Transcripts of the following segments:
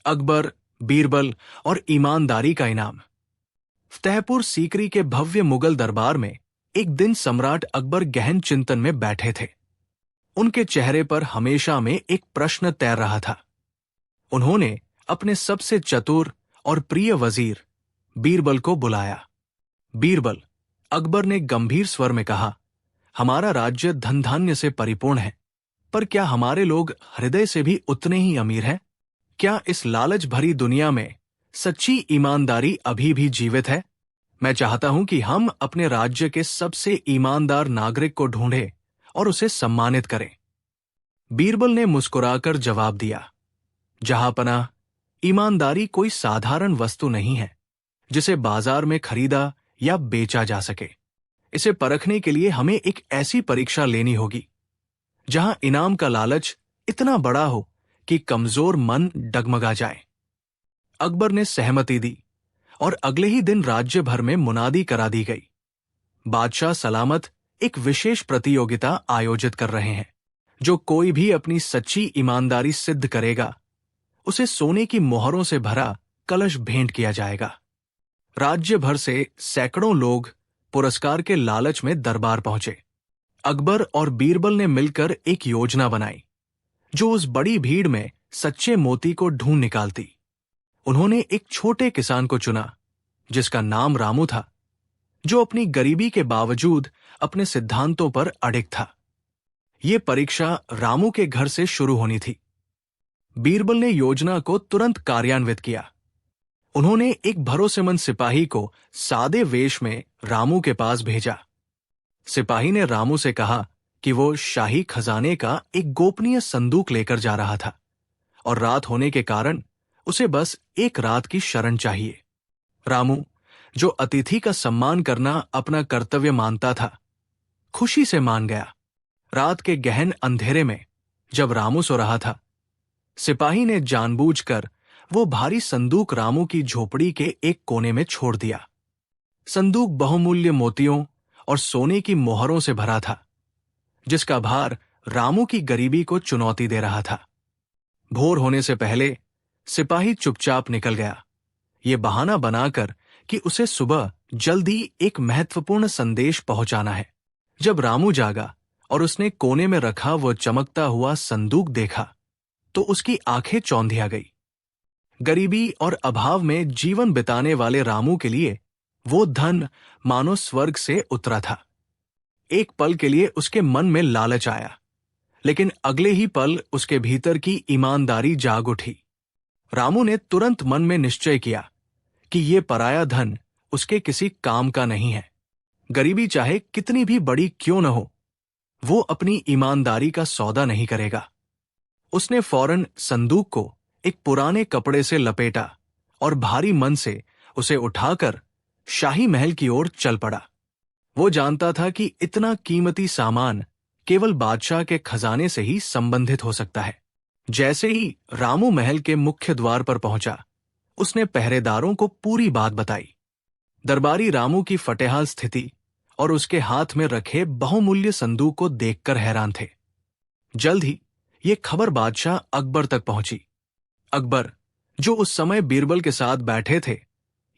अकबर, बीरबल और ईमानदारी का इनाम। फतेहपुर सीकरी के भव्य मुगल दरबार में एक दिन सम्राट अकबर गहन चिंतन में बैठे थे। उनके चेहरे पर हमेशा में एक प्रश्न तैर रहा था। उन्होंने अपने सबसे चतुर और प्रिय वजीर बीरबल को बुलाया। बीरबल, अकबर ने गंभीर स्वर में कहा, हमारा राज्य धन धान्य से परिपूर्ण है, पर क्या हमारे लोग हृदय से भी उतने ही अमीर हैं? क्या इस लालच भरी दुनिया में सच्ची ईमानदारी अभी भी जीवित है? मैं चाहता हूं कि हम अपने राज्य के सबसे ईमानदार नागरिक को ढूंढें और उसे सम्मानित करें। बीरबल ने मुस्कुराकर जवाब दिया, जहांपनाह, ईमानदारी कोई साधारण वस्तु नहीं है जिसे बाजार में खरीदा या बेचा जा सके। इसे परखने के लिए हमें एक ऐसी परीक्षा लेनी होगी जहां इनाम का लालच इतना बड़ा हो कि कमजोर मन डगमगा जाए। अकबर ने सहमति दी और अगले ही दिन राज्य भर में मुनादी करा दी गई। बादशाह सलामत एक विशेष प्रतियोगिता आयोजित कर रहे हैं। जो कोई भी अपनी सच्ची ईमानदारी सिद्ध करेगा, उसे सोने की मोहरों से भरा कलश भेंट किया जाएगा। राज्य भर से सैकड़ों लोग पुरस्कार के लालच में दरबार पहुंचे। अकबर और बीरबल ने मिलकर एक योजना बनाई जो उस बड़ी भीड़ में सच्चे मोती को ढूंढ निकालती। उन्होंने एक छोटे किसान को चुना जिसका नाम रामू था, जो अपनी गरीबी के बावजूद अपने सिद्धांतों पर अडिग था। ये परीक्षा रामू के घर से शुरू होनी थी। बीरबल ने योजना को तुरंत कार्यान्वित किया। उन्होंने एक भरोसेमंद सिपाही को सादे वेश में रामू के पास भेजा। सिपाही ने रामू से कहा कि वो शाही खजाने का एक गोपनीय संदूक लेकर जा रहा था और रात होने के कारण उसे बस एक रात की शरण चाहिए। रामू, जो अतिथि का सम्मान करना अपना कर्तव्य मानता था, खुशी से मान गया। रात के गहन अंधेरे में जब रामू सो रहा था, सिपाही ने जानबूझकर वो भारी संदूक रामू की झोपड़ी के एक कोने में छोड़ दिया। संदूक बहुमूल्य मोतियों और सोने की मोहरों से भरा था, जिसका भार रामू की गरीबी को चुनौती दे रहा था। भोर होने से पहले सिपाही चुपचाप निकल गया, ये बहाना बनाकर कि उसे सुबह जल्दी एक महत्वपूर्ण संदेश पहुंचाना है। जब रामू जागा और उसने कोने में रखा वो चमकता हुआ संदूक देखा, तो उसकी आंखें चौंधिया गई। गरीबी और अभाव में जीवन बिताने वाले रामू के लिए वो धन मानो स्वर्ग से उतरा था। एक पल के लिए उसके मन में लालच आया, लेकिन अगले ही पल उसके भीतर की ईमानदारी जाग उठी। रामू ने तुरंत मन में निश्चय किया कि ये पराया धन उसके किसी काम का नहीं है। गरीबी चाहे कितनी भी बड़ी क्यों न हो, वो अपनी ईमानदारी का सौदा नहीं करेगा। उसने फौरन संदूक को एक पुराने कपड़े से लपेटा और भारी मन से उसे उठाकर शाही महल की ओर चल पड़ा। वो जानता था कि इतना कीमती सामान केवल बादशाह के खजाने से ही संबंधित हो सकता है। जैसे ही रामू महल के मुख्य द्वार पर पहुंचा, उसने पहरेदारों को पूरी बात बताई। दरबारी रामू की फटेहाल स्थिति और उसके हाथ में रखे बहुमूल्य संदूक को देखकर हैरान थे। जल्द ही ये खबर बादशाह अकबर तक पहुंची। अकबर, जो उस समय बीरबल के साथ बैठे थे,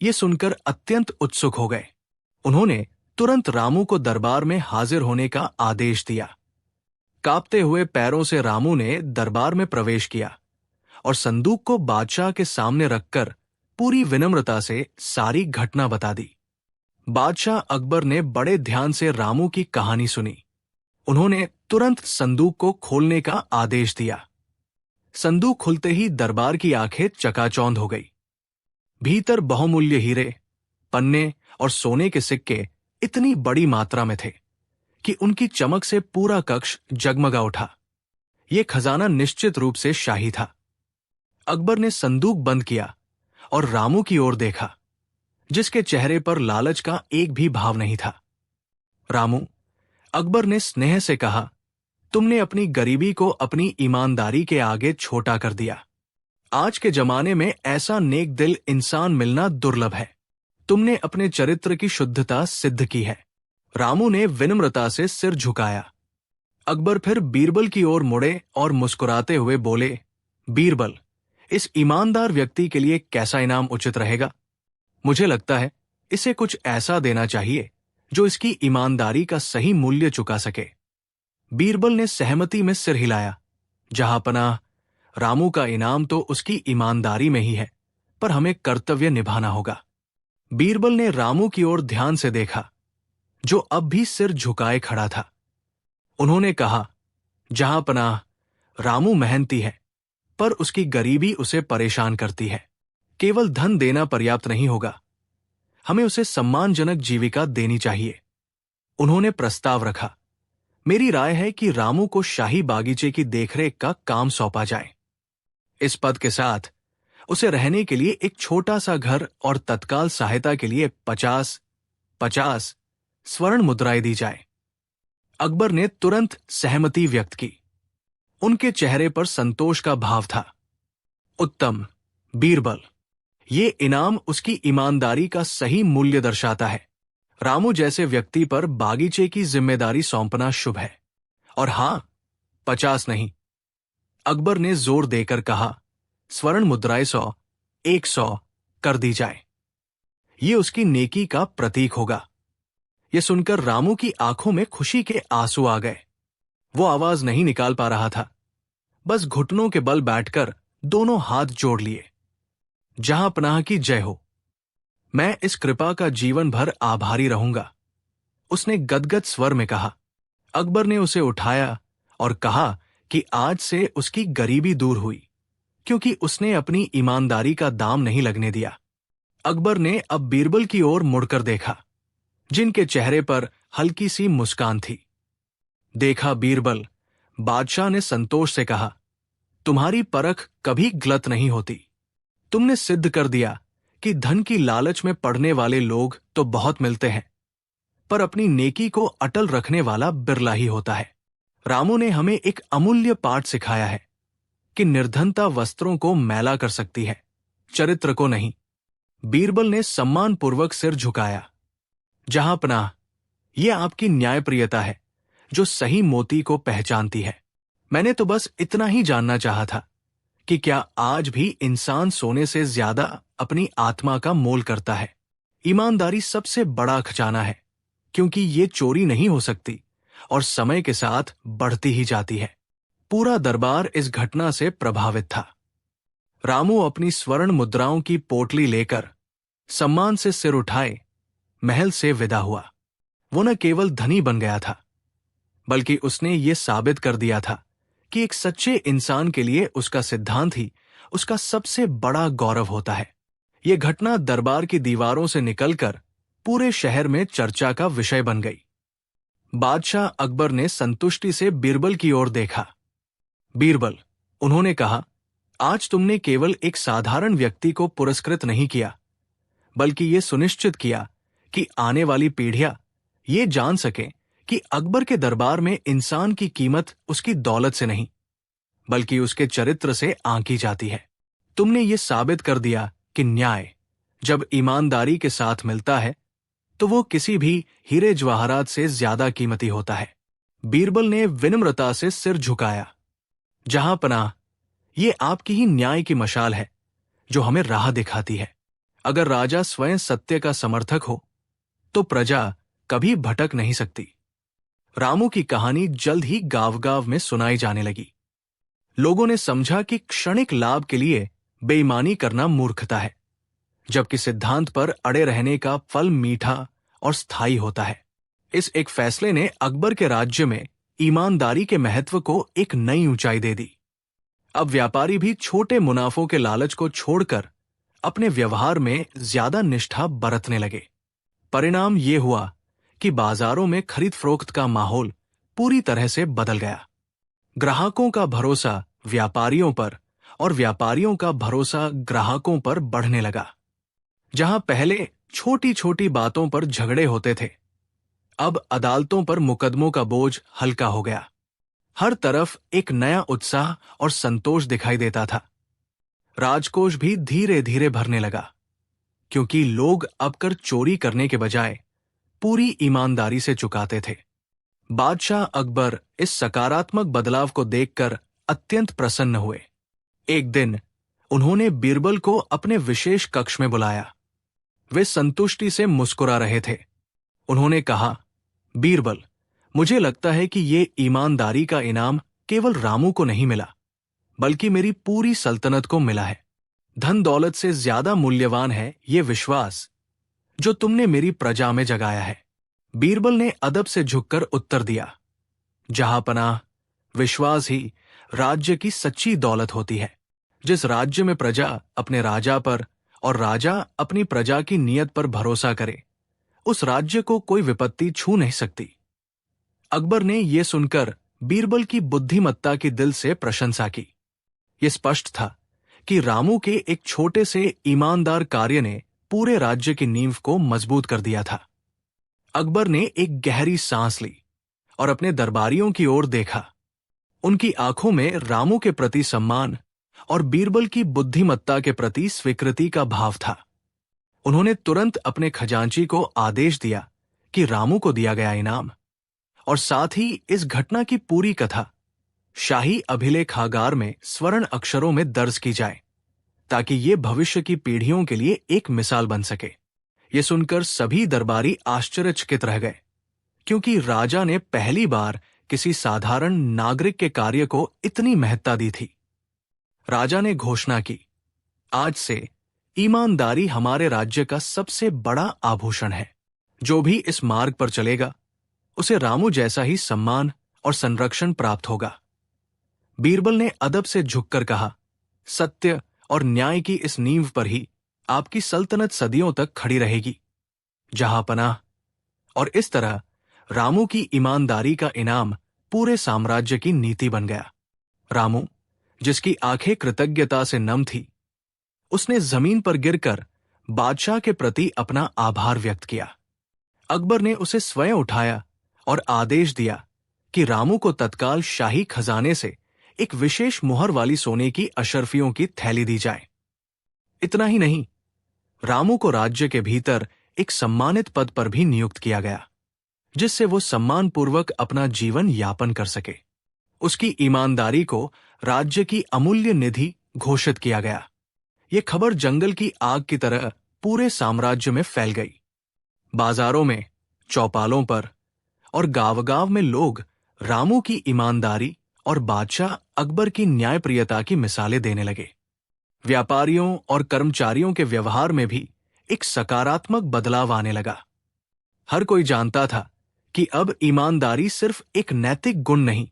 ये सुनकर अत्यंत उत्सुक हो गए। उन्होंने तुरंत रामू को दरबार में हाजिर होने का आदेश दिया। कांपते हुए पैरों से रामू ने दरबार में प्रवेश किया और संदूक को बादशाह के सामने रखकर पूरी विनम्रता से सारी घटना बता दी। बादशाह अकबर ने बड़े ध्यान से रामू की कहानी सुनी। उन्होंने तुरंत संदूक को खोलने का आदेश दिया। संदूक खुलते ही दरबार की आंखें चकाचौंध हो गई। भीतर बहुमूल्य हीरे, पन्ने और सोने के सिक्के इतनी बड़ी मात्रा में थे कि उनकी चमक से पूरा कक्ष जगमगा उठा। ये खजाना निश्चित रूप से शाही था। अकबर ने संदूक बंद किया और रामू की ओर देखा, जिसके चेहरे पर लालच का एक भी भाव नहीं था। रामू, अकबर ने स्नेह से कहा, तुमने अपनी गरीबी को अपनी ईमानदारी के आगे छोटा कर दिया। आज के जमाने में ऐसा नेक दिल इंसान मिलना दुर्लभ है। तुमने अपने चरित्र की शुद्धता सिद्ध की है। रामू ने विनम्रता से सिर झुकाया। अकबर फिर बीरबल की ओर मुड़े और मुस्कुराते हुए बोले, बीरबल, इस ईमानदार व्यक्ति के लिए कैसा इनाम उचित रहेगा? मुझे लगता है इसे कुछ ऐसा देना चाहिए जो इसकी ईमानदारी का सही मूल्य चुका सके। बीरबल ने सहमति में सिर हिलाया। जहांपनाह, रामू का इनाम तो उसकी ईमानदारी में ही है, पर हमें कर्तव्य निभाना होगा। बीरबल ने रामू की ओर ध्यान से देखा, जो अब भी सिर झुकाए खड़ा था। उन्होंने कहा, जहांपनाह, रामू मेहनती है, पर उसकी गरीबी उसे परेशान करती है। केवल धन देना पर्याप्त नहीं होगा, हमें उसे सम्मानजनक जीविका देनी चाहिए। उन्होंने प्रस्ताव रखा, मेरी राय है कि रामू को शाही बागीचे की देखरेख का काम सौंपा जाए। इस पद के साथ उसे रहने के लिए एक छोटा सा घर और तत्काल सहायता के लिए 50 स्वर्ण मुद्राएं दी जाए। अकबर ने तुरंत सहमति व्यक्त की। उनके चेहरे पर संतोष का भाव था। उत्तम, बीरबल, ये इनाम उसकी ईमानदारी का सही मूल्य दर्शाता है। रामू जैसे व्यक्ति पर बागीचे की जिम्मेदारी सौंपना शुभ है। और हां, 50 नहीं, अकबर ने जोर देकर कहा, स्वर्ण मुद्राएं 100 कर दी जाए। ये उसकी नेकी का प्रतीक होगा। यह सुनकर रामू की आंखों में खुशी के आंसू आ गए। वो आवाज नहीं निकाल पा रहा था, बस घुटनों के बल बैठकर दोनों हाथ जोड़ लिए। जहांपनाह की जय हो। मैं इस कृपा का जीवन भर आभारी रहूंगा, उसने गदगद स्वर में कहा। अकबर ने उसे उठाया और कहा कि आज से उसकी गरीबी दूर हुई, क्योंकि उसने अपनी ईमानदारी का दाम नहीं लगने दिया। अकबर ने अब बीरबल की ओर मुड़कर देखा, जिनके चेहरे पर हल्की सी मुस्कान थी। देखा बीरबल, बादशाह ने संतोष से कहा, तुम्हारी परख कभी गलत नहीं होती। तुमने सिद्ध कर दिया कि धन की लालच में पड़ने वाले लोग तो बहुत मिलते हैं, पर अपनी नेकी को अटल रखने वाला बिरला ही होता है। रामू ने हमें एक अमूल्य पाठ सिखाया है कि निर्धनता वस्त्रों को मैला कर सकती है, चरित्र को नहीं। बीरबल ने सम्मानपूर्वक सिर झुकाया। जहांपनाह, यह आपकी न्यायप्रियता है जो सही मोती को पहचानती है। मैंने तो बस इतना ही जानना चाहा था कि क्या आज भी इंसान सोने से ज्यादा अपनी आत्मा का मोल करता है। ईमानदारी सबसे बड़ा खजाना है, क्योंकि ये चोरी नहीं हो सकती और समय के साथ बढ़ती ही जाती है। पूरा दरबार इस घटना से प्रभावित था। रामू अपनी स्वर्ण मुद्राओं की पोटली लेकर सम्मान से सिर उठाए महल से विदा हुआ। वो न केवल धनी बन गया था, बल्कि उसने ये साबित कर दिया था कि एक सच्चे इंसान के लिए उसका सिद्धांत ही उसका सबसे बड़ा गौरव होता है। यह घटना दरबार की दीवारों से निकलकर पूरे शहर में चर्चा का विषय बन गई। बादशाह अकबर ने संतुष्टि से बीरबल की ओर देखा। बीरबल, उन्होंने कहा, आज तुमने केवल एक साधारण व्यक्ति को पुरस्कृत नहीं किया, बल्कि ये सुनिश्चित किया कि आने वाली पीढ़ियां ये जान सकें कि अकबर के दरबार में इंसान की कीमत उसकी दौलत से नहीं, बल्कि उसके चरित्र से आंकी जाती है। तुमने ये साबित कर दिया कि न्याय जब ईमानदारी के साथ मिलता है तो वो किसी भी हीरे जवाहरात से ज्यादा कीमती होता है। बीरबल ने विनम्रता से सिर झुकाया। जहांपनाह, ये आपकी ही न्याय की मशाल है जो हमें राह दिखाती है। अगर राजा स्वयं सत्य का समर्थक हो तो प्रजा कभी भटक नहीं सकती। रामू की कहानी जल्द ही गांव-गांव में सुनाई जाने लगी। लोगों ने समझा कि क्षणिक लाभ के लिए बेईमानी करना मूर्खता है, जबकि सिद्धांत पर अड़े रहने का फल मीठा और स्थायी होता है। इस एक फैसले ने अकबर के राज्य में ईमानदारी के महत्व को एक नई ऊंचाई दे दी। अब व्यापारी भी छोटे मुनाफों के लालच को छोड़कर अपने व्यवहार में ज्यादा निष्ठा बरतने लगे। परिणाम ये हुआ कि बाजारों में खरीद फरोख्त का माहौल पूरी तरह से बदल गया। ग्राहकों का भरोसा व्यापारियों पर और व्यापारियों का भरोसा ग्राहकों पर बढ़ने लगा। जहां पहले छोटी छोटी बातों पर झगड़े होते थे, अब अदालतों पर मुकदमों का बोझ हल्का हो गया। हर तरफ एक नया उत्साह और संतोष दिखाई देता था। राजकोष भी धीरे धीरे भरने लगा, क्योंकि लोग अब कर चोरी करने के बजाय पूरी ईमानदारी से चुकाते थे। बादशाह अकबर इस सकारात्मक बदलाव को देखकर अत्यंत प्रसन्न हुए। एक दिन उन्होंने बीरबल को अपने विशेष कक्ष में बुलाया। वे संतुष्टि से मुस्कुरा रहे थे। उन्होंने कहा, बीरबल, मुझे लगता है कि ये ईमानदारी का इनाम केवल रामू को नहीं मिला, बल्कि मेरी पूरी सल्तनत को मिला है। धन दौलत से ज्यादा मूल्यवान है ये विश्वास जो तुमने मेरी प्रजा में जगाया है। बीरबल ने अदब से झुककर उत्तर दिया, जहांपनाह, विश्वास ही राज्य की सच्ची दौलत होती है। जिस राज्य में प्रजा अपने राजा पर और राजा अपनी प्रजा की नीयत पर भरोसा करे, उस राज्य को कोई विपत्ति छू नहीं सकती। अकबर ने यह सुनकर बीरबल की बुद्धिमत्ता की दिल से प्रशंसा की। यह स्पष्ट था कि रामू के एक छोटे से ईमानदार कार्य ने पूरे राज्य की नींव को मजबूत कर दिया था। अकबर ने एक गहरी सांस ली और अपने दरबारियों की ओर देखा। उनकी आंखों में रामू के प्रति सम्मान और बीरबल की बुद्धिमत्ता के प्रति स्वीकृति का भाव था। उन्होंने तुरंत अपने खजांची को आदेश दिया कि रामू को दिया गया इनाम और साथ ही इस घटना की पूरी कथा शाही अभिलेखागार में स्वर्ण अक्षरों में दर्ज की जाए, ताकि ये भविष्य की पीढ़ियों के लिए एक मिसाल बन सके। ये सुनकर सभी दरबारी आश्चर्यचकित रह गए, क्योंकि राजा ने पहली बार किसी साधारण नागरिक के कार्य को इतनी महत्ता दी थी। राजा ने घोषणा की, आज से ईमानदारी हमारे राज्य का सबसे बड़ा आभूषण है। जो भी इस मार्ग पर चलेगा, उसे रामू जैसा ही सम्मान और संरक्षण प्राप्त होगा। बीरबल ने अदब से झुककर कहा, सत्य और न्याय की इस नींव पर ही आपकी सल्तनत सदियों तक खड़ी रहेगी, जहांपनाह। और इस तरह रामू की ईमानदारी का इनाम पूरे साम्राज्य की नीति बन गया। रामू, जिसकी आंखें कृतज्ञता से नम थी, उसने जमीन पर गिरकर बादशाह के प्रति अपना आभार व्यक्त किया। अकबर ने उसे स्वयं उठाया और आदेश दिया कि रामू को तत्काल शाही खजाने से एक विशेष मुहर वाली सोने की अशर्फियों की थैली दी जाए। इतना ही नहीं, रामू को राज्य के भीतर एक सम्मानित पद पर भी नियुक्त किया गया, जिससे वो सम्मानपूर्वक अपना जीवन यापन कर सके। उसकी ईमानदारी को राज्य की अमूल्य निधि घोषित किया गया। ये खबर जंगल की आग की तरह पूरे साम्राज्य में फैल गई। बाजारों में, चौपालों पर और गांव-गांव में लोग रामू की ईमानदारी और बादशाह अकबर की न्यायप्रियता की मिसालें देने लगे। व्यापारियों और कर्मचारियों के व्यवहार में भी एक सकारात्मक बदलाव आने लगा। हर कोई जानता था कि अब ईमानदारी सिर्फ एक नैतिक गुण नहीं,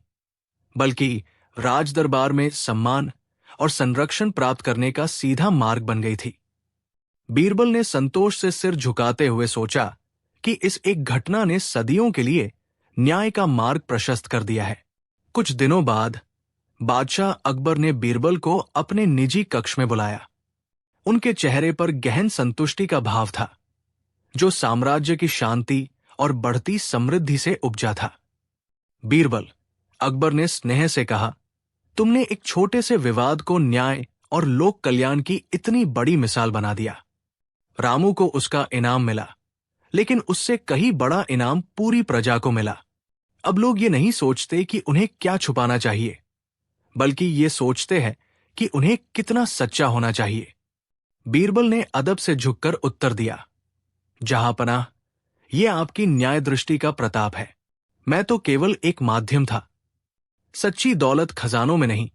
बल्कि राजदरबार में सम्मान और संरक्षण प्राप्त करने का सीधा मार्ग बन गई थी। बीरबल ने संतोष से सिर झुकाते हुए सोचा कि इस एक घटना ने सदियों के लिए न्याय का मार्ग प्रशस्त कर दिया है। कुछ दिनों बाद बादशाह अकबर ने बीरबल को अपने निजी कक्ष में बुलाया। उनके चेहरे पर गहन संतुष्टि का भाव था, जो साम्राज्य की शांति और बढ़ती समृद्धि से उपजा था। बीरबल, अकबर ने स्नेह से कहा, तुमने एक छोटे से विवाद को न्याय और लोक कल्याण की इतनी बड़ी मिसाल बना दिया। रामू को उसका इनाम मिला, लेकिन उससे कहीं बड़ा इनाम पूरी प्रजा को मिला। अब लोग ये नहीं सोचते कि उन्हें क्या छुपाना चाहिए, बल्कि ये सोचते हैं कि उन्हें कितना सच्चा होना चाहिए। बीरबल ने अदब से झुककर उत्तर दिया, जहांपनाह, ये आपकी न्याय दृष्टि का प्रताप है। मैं तो केवल एक माध्यम था। सच्ची दौलत खजानों में नहीं,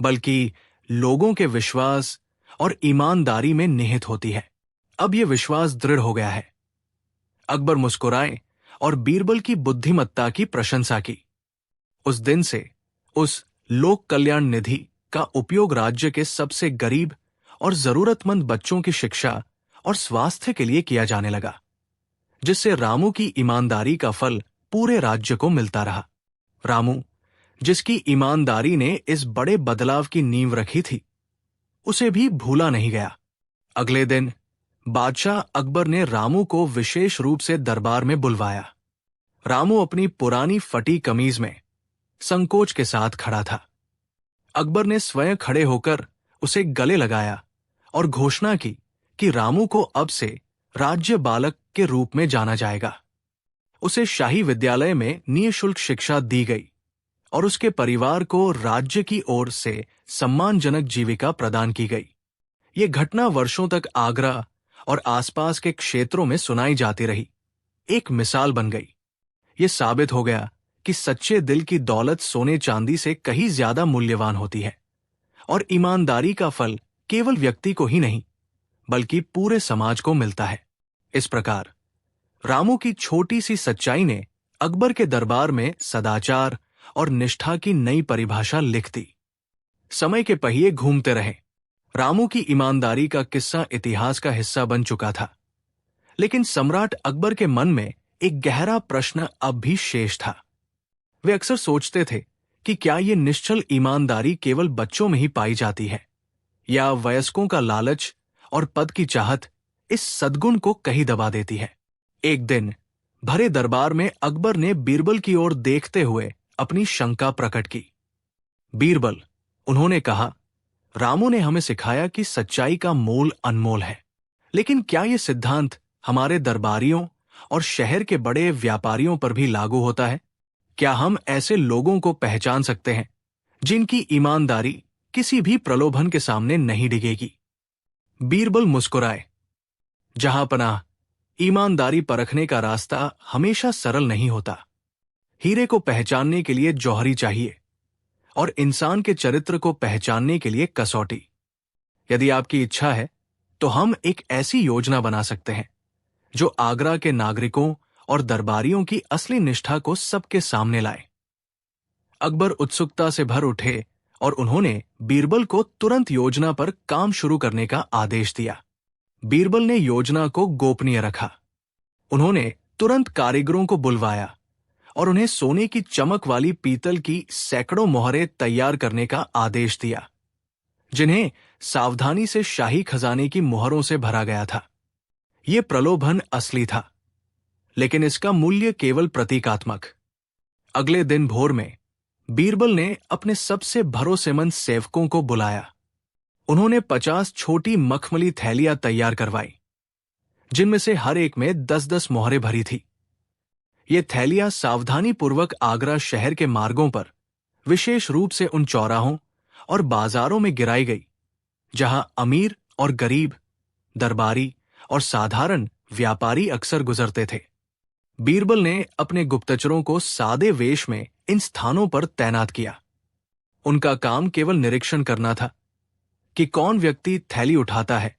बल्कि लोगों के विश्वास और ईमानदारी में निहित होती है। अब यह विश्वास दृढ़ हो गया है। अकबर मुस्कुराए और बीरबल की बुद्धिमत्ता की प्रशंसा की। उस दिन से उस लोक कल्याण निधि का उपयोग राज्य के सबसे गरीब और जरूरतमंद बच्चों की शिक्षा और स्वास्थ्य के लिए किया जाने लगा, जिससे रामू की ईमानदारी का फल पूरे राज्य को मिलता रहा। रामू, जिसकी ईमानदारी ने इस बड़े बदलाव की नींव रखी थी, उसे भी भूला नहीं गया। अगले दिन बादशाह अकबर ने रामू को विशेष रूप से दरबार में बुलवाया। रामू अपनी पुरानी फटी कमीज में संकोच के साथ खड़ा था। अकबर ने स्वयं खड़े होकर उसे गले लगाया और घोषणा की कि रामू को अब से राज्य बालक के रूप में जाना जाएगा। उसे शाही विद्यालय में निःशुल्क शिक्षा दी गई और उसके परिवार को राज्य की ओर से सम्मानजनक जीविका प्रदान की गई। ये घटना वर्षों तक आगरा और आसपास के क्षेत्रों में सुनाई जाती रही, एक मिसाल बन गई। ये साबित हो गया कि सच्चे दिल की दौलत सोने चांदी से कहीं ज्यादा मूल्यवान होती है और ईमानदारी का फल केवल व्यक्ति को ही नहीं बल्कि पूरे समाज को मिलता है। इस प्रकार रामू की छोटी सी सच्चाई ने अकबर के दरबार में सदाचार और निष्ठा की नई परिभाषा लिख दी। समय के पहिए घूमते रहे। रामू की ईमानदारी का किस्सा इतिहास का हिस्सा बन चुका था, लेकिन सम्राट अकबर के मन में एक गहरा प्रश्न अब भी शेष था। वे अक्सर सोचते थे कि क्या ये निश्चल ईमानदारी केवल बच्चों में ही पाई जाती है या वयस्कों का लालच और पद की चाहत इस सद्गुण को कहीं दबा देती है। एक दिन भरे दरबार में अकबर ने बीरबल की ओर देखते हुए अपनी शंका प्रकट की। बीरबल, उन्होंने कहा, रामू ने हमें सिखाया कि सच्चाई का मोल अनमोल है, लेकिन क्या यह सिद्धांत हमारे दरबारियों और शहर के बड़े व्यापारियों पर भी लागू होता है? क्या हम ऐसे लोगों को पहचान सकते हैं जिनकी ईमानदारी किसी भी प्रलोभन के सामने नहीं डिगेगी? बीरबल मुस्कुराए। जहां पनाह, ईमानदारी परखने का रास्ता हमेशा सरल नहीं होता। हीरे को पहचानने के लिए जौहरी चाहिए और इंसान के चरित्र को पहचानने के लिए कसौटी। यदि आपकी इच्छा है तो हम एक ऐसी योजना बना सकते हैं जो आगरा के नागरिकों और दरबारियों की असली निष्ठा को सबके सामने लाए। अकबर उत्सुकता से भर उठे और उन्होंने बीरबल को तुरंत योजना पर काम शुरू करने का आदेश दिया। बीरबल ने योजना को गोपनीय रखा। उन्होंने तुरंत कारीगरों को बुलवाया और उन्हें सोने की चमक वाली पीतल की सैकड़ों मोहरें तैयार करने का आदेश दिया, जिन्हें सावधानी से शाही खजाने की मोहरों से भरा गया था। यह प्रलोभन असली था, लेकिन इसका मूल्य केवल प्रतीकात्मक। अगले दिन भोर में बीरबल ने अपने सबसे भरोसेमंद सेवकों को बुलाया। उन्होंने 50 छोटी मखमली थैलियां तैयार करवाई, जिनमें से हर एक में 10-10 मोहरें भरी थी। ये थैलियां सावधानीपूर्वक आगरा शहर के मार्गों पर, विशेष रूप से उन चौराहों और बाजारों में गिराई गई जहां अमीर और गरीब, दरबारी और साधारण व्यापारी अक्सर गुजरते थे। बीरबल ने अपने गुप्तचरों को सादे वेश में इन स्थानों पर तैनात किया। उनका काम केवल निरीक्षण करना था कि कौन व्यक्ति थैली उठाता है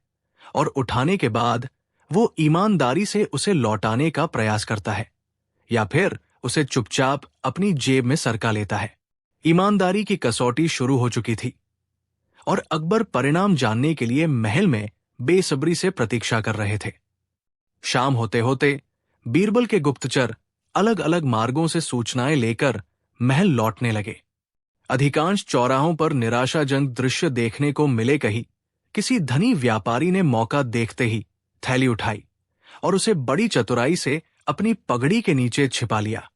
और उठाने के बाद वो ईमानदारी से उसे लौटाने का प्रयास करता है या फिर उसे चुपचाप अपनी जेब में सरका लेता है। ईमानदारी की कसौटी शुरू हो चुकी थी और अकबर परिणाम जानने के लिए महल में बेसब्री से प्रतीक्षा कर रहे थे। शाम होते होते बीरबल के गुप्तचर अलग अलग मार्गों से सूचनाएं लेकर महल लौटने लगे। अधिकांश चौराहों पर निराशाजनक दृश्य देखने को मिले। कहीं किसी धनी व्यापारी ने मौका देखते ही थैली उठाई और उसे बड़ी चतुराई से अपनी पगड़ी के नीचे छिपा लिया।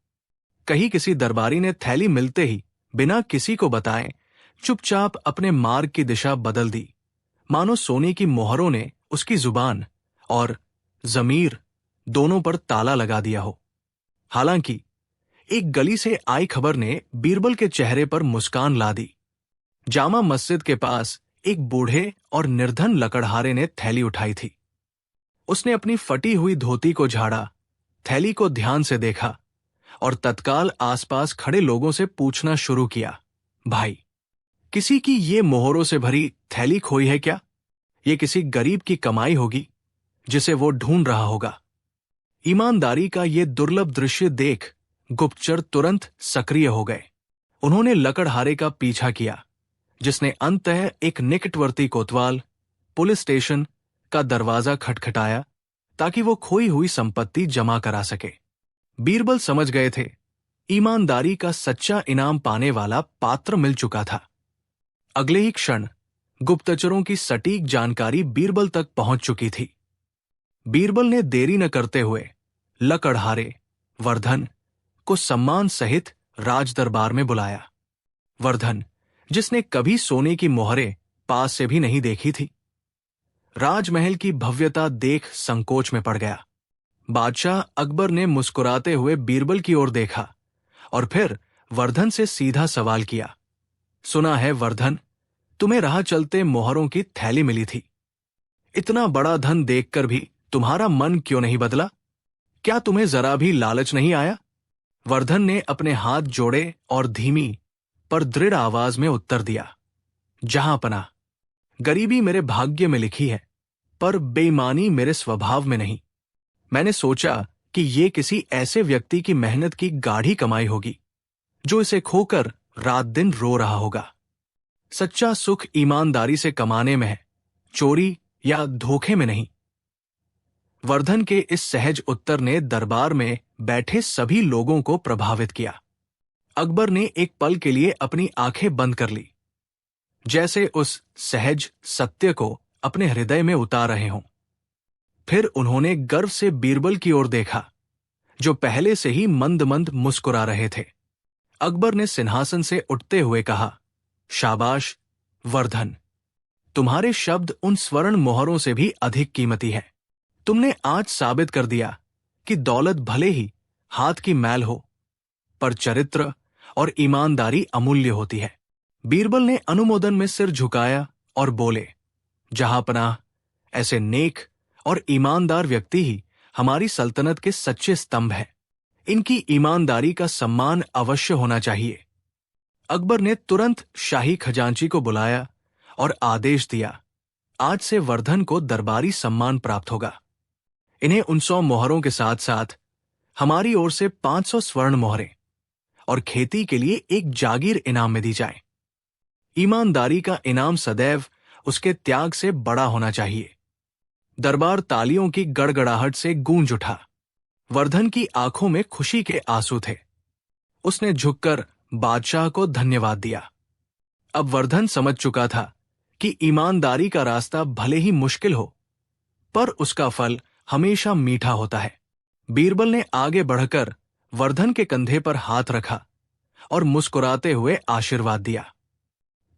कहीं किसी दरबारी ने थैली मिलते ही बिना किसी को बताए चुपचाप अपने मार्ग की दिशा बदल दी, मानो सोने की मोहरों ने उसकी जुबान और जमीर दोनों पर ताला लगा दिया हो। हालांकि एक गली से आई खबर ने बीरबल के चेहरे पर मुस्कान ला दी। जामा मस्जिद के पास एक बूढ़े और निर्धन लकड़हारे ने थैली उठाई थी। उसने अपनी फटी हुई धोती को झाड़ा, थैली को ध्यान से देखा और तत्काल आसपास खड़े लोगों से पूछना शुरू किया, भाई, किसी की ये मोहरों से भरी थैली खोई है क्या? ये किसी गरीब की कमाई होगी जिसे वो ढूंढ रहा होगा। ईमानदारी का ये दुर्लभ दृश्य देख गुप्तचर तुरंत सक्रिय हो गए। उन्होंने लकड़हारे का पीछा किया, जिसने अंततः एक निकटवर्ती कोतवाल पुलिस स्टेशन का दरवाजा खटखटाया ताकि वो खोई हुई संपत्ति जमा करा सके। बीरबल समझ गए थे, ईमानदारी का सच्चा इनाम पाने वाला पात्र मिल चुका था। अगले ही क्षण गुप्तचरों की सटीक जानकारी बीरबल तक पहुंच चुकी थी। बीरबल ने देरी न करते हुए लकड़हारे वर्धन को सम्मान सहित राज दरबार में बुलाया। वर्धन, जिसने कभी सोने की मोहरें पास से भी नहीं देखी थी, राजमहल की भव्यता देख संकोच में पड़ गया। बादशाह अकबर ने मुस्कुराते हुए बीरबल की ओर देखा और फिर वर्धन से सीधा सवाल किया, सुना है वर्धन, तुम्हें राह चलते मोहरों की थैली मिली थी। इतना बड़ा धन देखकर भी तुम्हारा मन क्यों नहीं बदला? क्या तुम्हें जरा भी लालच नहीं आया? वर्धन ने अपने हाथ जोड़े और धीमी पर दृढ़ आवाज में उत्तर दिया, जहां पनाह, गरीबी मेरे भाग्य में लिखी है, पर बेईमानी मेरे स्वभाव में नहीं। मैंने सोचा कि ये किसी ऐसे व्यक्ति की मेहनत की गाढ़ी कमाई होगी जो इसे खोकर रात दिन रो रहा होगा। सच्चा सुख ईमानदारी से कमाने में है, चोरी या धोखे में नहीं। वर्धन के इस सहज उत्तर ने दरबार में बैठे सभी लोगों को प्रभावित किया। अकबर ने एक पल के लिए अपनी आंखें बंद कर ली, जैसे उस सहज सत्य को अपने हृदय में उतार रहे हों। फिर उन्होंने गर्व से बीरबल की ओर देखा, जो पहले से ही मंद मंद मुस्कुरा रहे थे। अकबर ने सिंहासन से उठते हुए कहा, शाबाश वर्धन, तुम्हारे शब्द उन स्वर्ण मोहरों से भी अधिक कीमती है। तुमने आज साबित कर दिया कि दौलत भले ही हाथ की मैल हो, पर चरित्र और ईमानदारी अमूल्य होती है। बीरबल ने अनुमोदन में सिर झुकाया और बोले, जहां पनाह, ऐसे नेक और ईमानदार व्यक्ति ही हमारी सल्तनत के सच्चे स्तंभ हैं। इनकी ईमानदारी का सम्मान अवश्य होना चाहिए। अकबर ने तुरंत शाही खजांची को बुलाया और आदेश दिया, आज से वर्धन को दरबारी सम्मान प्राप्त होगा। इन्हें 100 मोहरों के साथ साथ हमारी ओर से 500 स्वर्ण मोहरें और खेती के लिए एक जागीर इनाम में दी जाए। ईमानदारी का इनाम सदैव उसके त्याग से बड़ा होना चाहिए। दरबार तालियों की गड़गड़ाहट से गूंज उठा। वर्धन की आंखों में खुशी के आंसू थे। उसने झुककर बादशाह को धन्यवाद दिया। अब वर्धन समझ चुका था कि ईमानदारी का रास्ता भले ही मुश्किल हो, पर उसका फल हमेशा मीठा होता है। बीरबल ने आगे बढ़कर वर्धन के कंधे पर हाथ रखा और मुस्कुराते हुए आशीर्वाद दिया।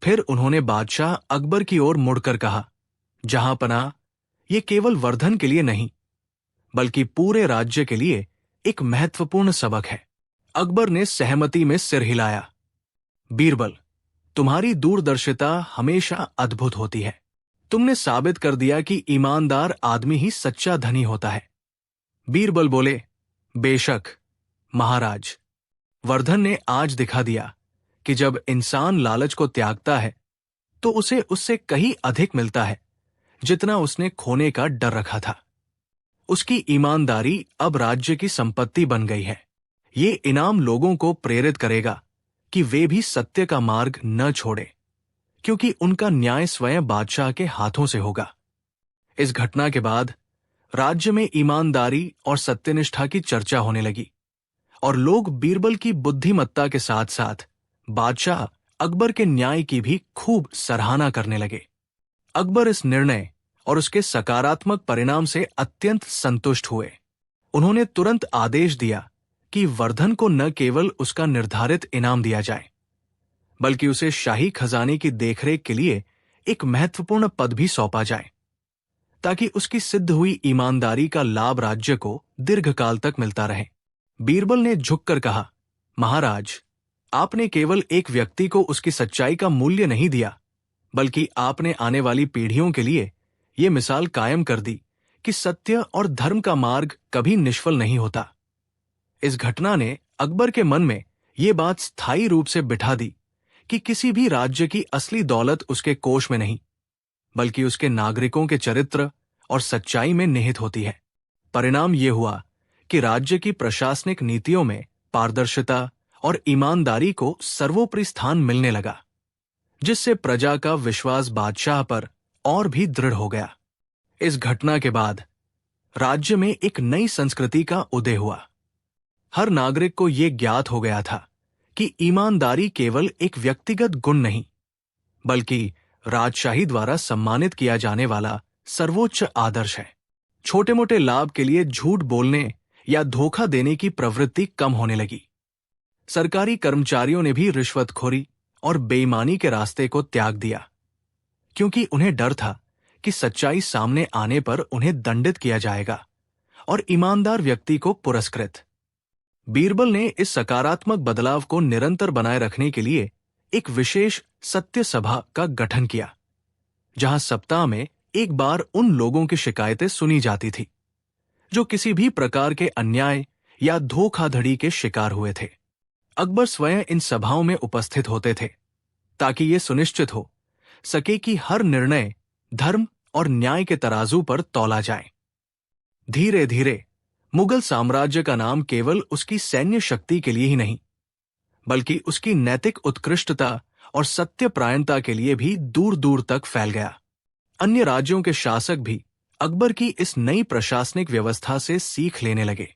फिर उन्होंने बादशाह अकबर की ओर मुड़कर कहा, जहां पनाह, ये केवल वर्धन के लिए नहीं, बल्कि पूरे राज्य के लिए एक महत्वपूर्ण सबक है। अकबर ने सहमति में सिर हिलाया। बीरबल, तुम्हारी दूरदर्शिता हमेशा अद्भुत होती है। तुमने साबित कर दिया कि ईमानदार आदमी ही सच्चा धनी होता है। बीरबल बोले, बेशक महाराज। वर्धन ने आज दिखा दिया कि जब इंसान लालच को त्यागता है तो उसे उससे कहीं अधिक मिलता है जितना उसने खोने का डर रखा था। उसकी ईमानदारी अब राज्य की संपत्ति बन गई है। ये इनाम लोगों को प्रेरित करेगा कि वे भी सत्य का मार्ग न छोड़े, क्योंकि उनका न्याय स्वयं बादशाह के हाथों से होगा। इस घटना के बाद राज्य में ईमानदारी और सत्यनिष्ठा की चर्चा होने लगी और लोग बीरबल की बुद्धिमत्ता के साथ साथ बादशाह अकबर के न्याय की भी खूब सराहना करने लगे। अकबर इस निर्णय और उसके सकारात्मक परिणाम से अत्यंत संतुष्ट हुए। उन्होंने तुरंत आदेश दिया कि वर्धन को न केवल उसका निर्धारित इनाम दिया जाए, बल्कि उसे शाही खजाने की देखरेख के लिए एक महत्वपूर्ण पद भी सौंपा जाए, ताकि उसकी सिद्ध हुई ईमानदारी का लाभ राज्य को दीर्घकाल तक मिलता रहे। बीरबल ने झुककर कहा, महाराज, आपने केवल एक व्यक्ति को उसकी सच्चाई का मूल्य नहीं दिया, बल्कि आपने आने वाली पीढ़ियों के लिए ये मिसाल कायम कर दी कि सत्य और धर्म का मार्ग कभी निष्फल नहीं होता। इस घटना ने अकबर के मन में ये बात स्थायी रूप से बिठा दी कि किसी भी राज्य की असली दौलत उसके कोष में नहीं, बल्कि उसके नागरिकों के चरित्र और सच्चाई में निहित होती है। परिणाम ये हुआ कि राज्य की प्रशासनिक नीतियों में पारदर्शिता और ईमानदारी को सर्वोपरि स्थान मिलने लगा, जिससे प्रजा का विश्वास बादशाह पर और भी दृढ़ हो गया। इस घटना के बाद राज्य में एक नई संस्कृति का उदय हुआ। हर नागरिक को यह ज्ञात हो गया था कि ईमानदारी केवल एक व्यक्तिगत गुण नहीं, बल्कि राजशाही द्वारा सम्मानित किया जाने वाला सर्वोच्च आदर्श है। छोटे मोटे लाभ के लिए झूठ बोलने या धोखा देने की प्रवृत्ति कम होने लगी। सरकारी कर्मचारियों ने भी रिश्वतखोरी और बेईमानी के रास्ते को त्याग दिया, क्योंकि उन्हें डर था कि सच्चाई सामने आने पर उन्हें दंडित किया जाएगा और ईमानदार व्यक्ति को पुरस्कृत। बीरबल ने इस सकारात्मक बदलाव को निरंतर बनाए रखने के लिए एक विशेष सत्य सभा का गठन किया, जहां सप्ताह में एक बार उन लोगों की शिकायतें सुनी जाती थी जो किसी भी प्रकार के अन्याय या धोखाधड़ी के शिकार हुए थे। अकबर स्वयं इन सभाओं में उपस्थित होते थे ताकि ये सुनिश्चित हो सके कि हर निर्णय धर्म और न्याय के तराजू पर तौला जाए। धीरे धीरे मुगल साम्राज्य का नाम केवल उसकी सैन्य शक्ति के लिए ही नहीं, बल्कि उसकी नैतिक उत्कृष्टता और सत्यपरायणता के लिए भी दूर दूर तक फैल गया। अन्य राज्यों के शासक भी अकबर की इस नई प्रशासनिक व्यवस्था से सीख लेने लगे।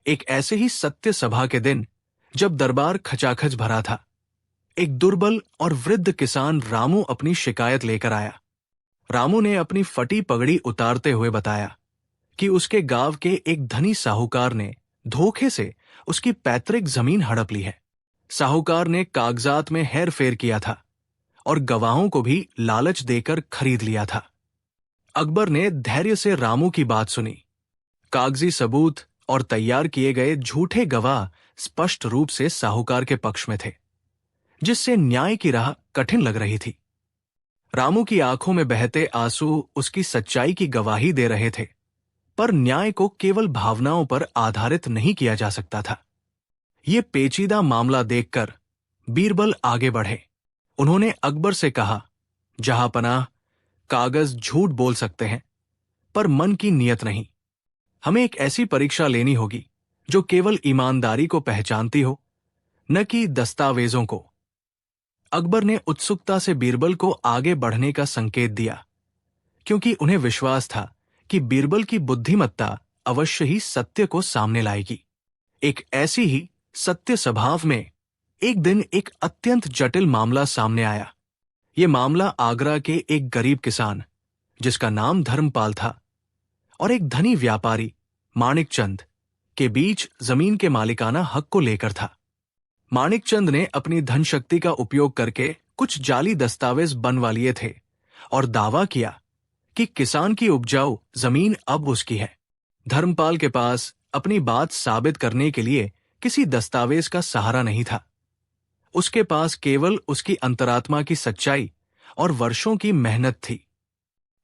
एक ऐसे ही सत्य सभा के दिन, जब दरबार खचाखच भरा था, एक दुर्बल और वृद्ध किसान रामू अपनी शिकायत लेकर आया। रामू ने अपनी फटी पगड़ी उतारते हुए बताया कि उसके गांव के एक धनी साहूकार ने धोखे से उसकी पैतृक जमीन हड़प ली है। साहूकार ने कागजात में हेरफेर किया था और गवाहों को भी लालच देकर खरीद लिया था। अकबर ने धैर्य से रामू की बात सुनी। कागजी सबूत और तैयार किए गए झूठे गवाह स्पष्ट रूप से साहूकार के पक्ष में थे, जिससे न्याय की राह कठिन लग रही थी। रामू की आंखों में बहते आंसू उसकी सच्चाई की गवाही दे रहे थे, पर न्याय को केवल भावनाओं पर आधारित नहीं किया जा सकता था। ये पेचीदा मामला देखकर बीरबल आगे बढ़े। उन्होंने अकबर से कहा, जहांपनाह, कागज झूठ बोल सकते हैं, पर मन की नियत नहीं। हमें एक ऐसी परीक्षा लेनी होगी जो केवल ईमानदारी को पहचानती हो, न कि दस्तावेजों को। अकबर ने उत्सुकता से बीरबल को आगे बढ़ने का संकेत दिया, क्योंकि उन्हें विश्वास था कि बीरबल की बुद्धिमत्ता अवश्य ही सत्य को सामने लाएगी। एक ऐसी ही सत्य सभाव में एक दिन एक अत्यंत जटिल मामला सामने आया। ये मामला आगरा के एक गरीब किसान, जिसका नाम धर्मपाल था, और एक धनी व्यापारी माणिकचंद के बीच जमीन के मालिकाना हक को लेकर था। माणिकचंद ने अपनी धनशक्ति का उपयोग करके कुछ जाली दस्तावेज बनवा लिए थे और दावा किया कि किसान की उपजाऊ जमीन अब उसकी है। धर्मपाल के पास अपनी बात साबित करने के लिए किसी दस्तावेज का सहारा नहीं था। उसके पास केवल उसकी अंतरात्मा की सच्चाई और वर्षों की मेहनत थी।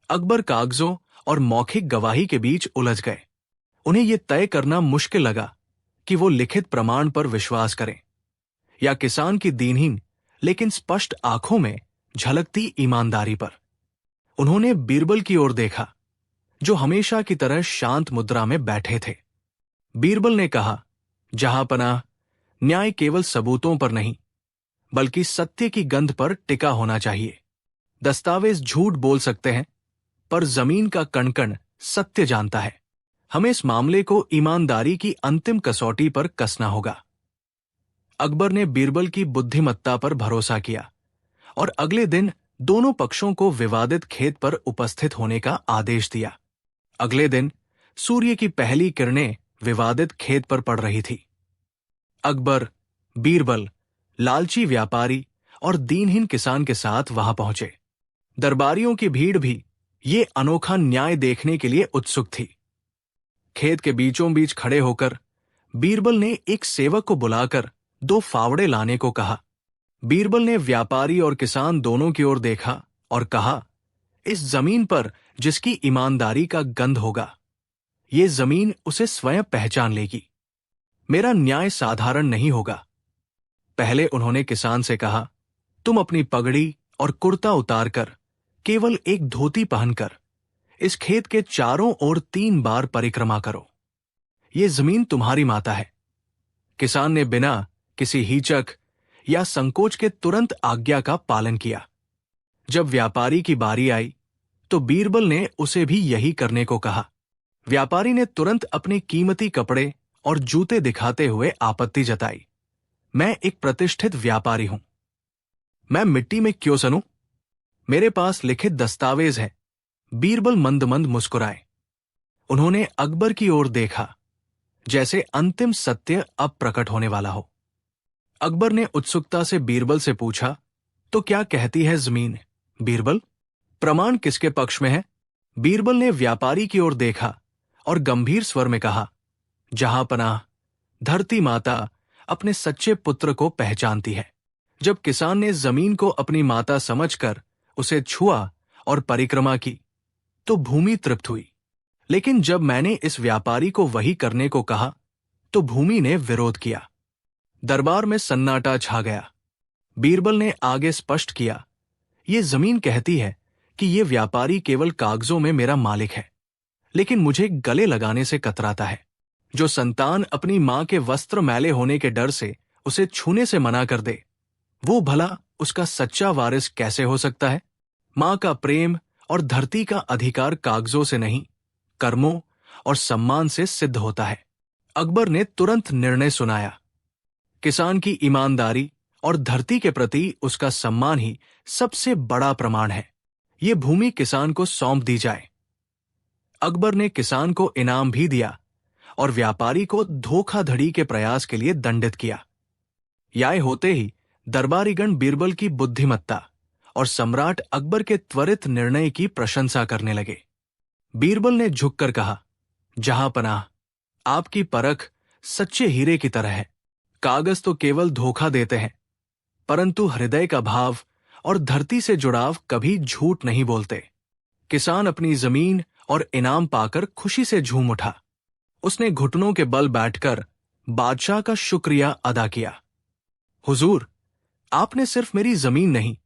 अकबर कागजों और मौखिक गवाही के बीच उलझ गए। उन्हें यह तय करना मुश्किल लगा कि वो लिखित प्रमाण पर विश्वास करें या किसान की दीनहीन लेकिन स्पष्ट आंखों में झलकती ईमानदारी पर। उन्होंने बीरबल की ओर देखा, जो हमेशा की तरह शांत मुद्रा में बैठे थे। बीरबल ने कहा, जहांपनाह, न्याय केवल सबूतों पर नहीं, बल्कि सत्य की गंध पर टिका होना चाहिए। दस्तावेज झूठ बोल सकते हैं, पर जमीन का कण-कण सत्य जानता है। हमें इस मामले को ईमानदारी की अंतिम कसौटी पर कसना होगा। अकबर ने बीरबल की बुद्धिमत्ता पर भरोसा किया और अगले दिन दोनों पक्षों को विवादित खेत पर उपस्थित होने का आदेश दिया। अगले दिन सूर्य की पहली किरणें विवादित खेत पर पड़ रही थी। अकबर, बीरबल, लालची व्यापारी और दीनहीन किसान के साथ वहां पहुंचे। दरबारियों की भीड़ भी ये अनोखा न्याय देखने के लिए उत्सुक थी। खेत के बीचों बीच खड़े होकर बीरबल ने एक सेवक को बुलाकर 2 फावड़े लाने को कहा। बीरबल ने व्यापारी और किसान दोनों की ओर देखा और कहा, इस जमीन पर जिसकी ईमानदारी का गंध होगा, ये जमीन उसे स्वयं पहचान लेगी। मेरा न्याय साधारण नहीं होगा। पहले उन्होंने किसान से कहा, तुम अपनी पगड़ी और कुर्ता उतारकर केवल एक धोती पहनकर इस खेत के चारों ओर 3 बार परिक्रमा करो। ये जमीन तुम्हारी माता है। किसान ने बिना किसी हिचक या संकोच के तुरंत आज्ञा का पालन किया। जब व्यापारी की बारी आई तो बीरबल ने उसे भी यही करने को कहा। व्यापारी ने तुरंत अपने कीमती कपड़े और जूते दिखाते हुए आपत्ति जताई। मैं एक प्रतिष्ठित व्यापारी हूं, मैं मिट्टी में क्यों सनूं? मेरे पास लिखित दस्तावेज है। बीरबल मंद मंद मुस्कुराए। उन्होंने अकबर की ओर देखा, जैसे अंतिम सत्य अब प्रकट होने वाला हो। अकबर ने उत्सुकता से बीरबल से पूछा, तो क्या कहती है जमीन, बीरबल? प्रमाण किसके पक्ष में है? बीरबल ने व्यापारी की ओर देखा और गंभीर स्वर में कहा, जहांपनाह, धरती माता अपने सच्चे पुत्र को पहचानती है। जब किसान ने जमीन को अपनी माता समझकर उसे छुआ और परिक्रमा की, तो भूमि तृप्त हुई। लेकिन जब मैंने इस व्यापारी को वही करने को कहा, तो भूमि ने विरोध किया। दरबार में सन्नाटा छा गया। बीरबल ने आगे स्पष्ट किया, ये जमीन कहती है कि ये व्यापारी केवल कागजों में मेरा मालिक है, लेकिन मुझे गले लगाने से कतराता है। जो संतान अपनी मां के वस्त्र मैले होने के डर से उसे छूने से मना कर दे, वो भला उसका सच्चा वारिस कैसे हो सकता है? मां का प्रेम और धरती का अधिकार कागजों से नहीं, कर्मों और सम्मान से सिद्ध होता है। अकबर ने तुरंत निर्णय सुनाया। किसान की ईमानदारी और धरती के प्रति उसका सम्मान ही सबसे बड़ा प्रमाण है। ये भूमि किसान को सौंप दी जाए। अकबर ने किसान को इनाम भी दिया और व्यापारी को धोखाधड़ी के प्रयास के लिए दंडित किया। यह होते ही दरबारीगण बीरबल की बुद्धिमत्ता और सम्राट अकबर के त्वरित निर्णय की प्रशंसा करने लगे। बीरबल ने झुककर कहा, जहांपनाह, आपकी परख सच्चे हीरे की तरह है। कागज तो केवल धोखा देते हैं, परंतु हृदय का भाव और धरती से जुड़ाव कभी झूठ नहीं बोलते। किसान अपनी जमीन और इनाम पाकर खुशी से झूम उठा। उसने घुटनों के बल बैठकर बादशाह का शुक्रिया अदा किया। हुजूर, आपने सिर्फ मेरी जमीन नहीं,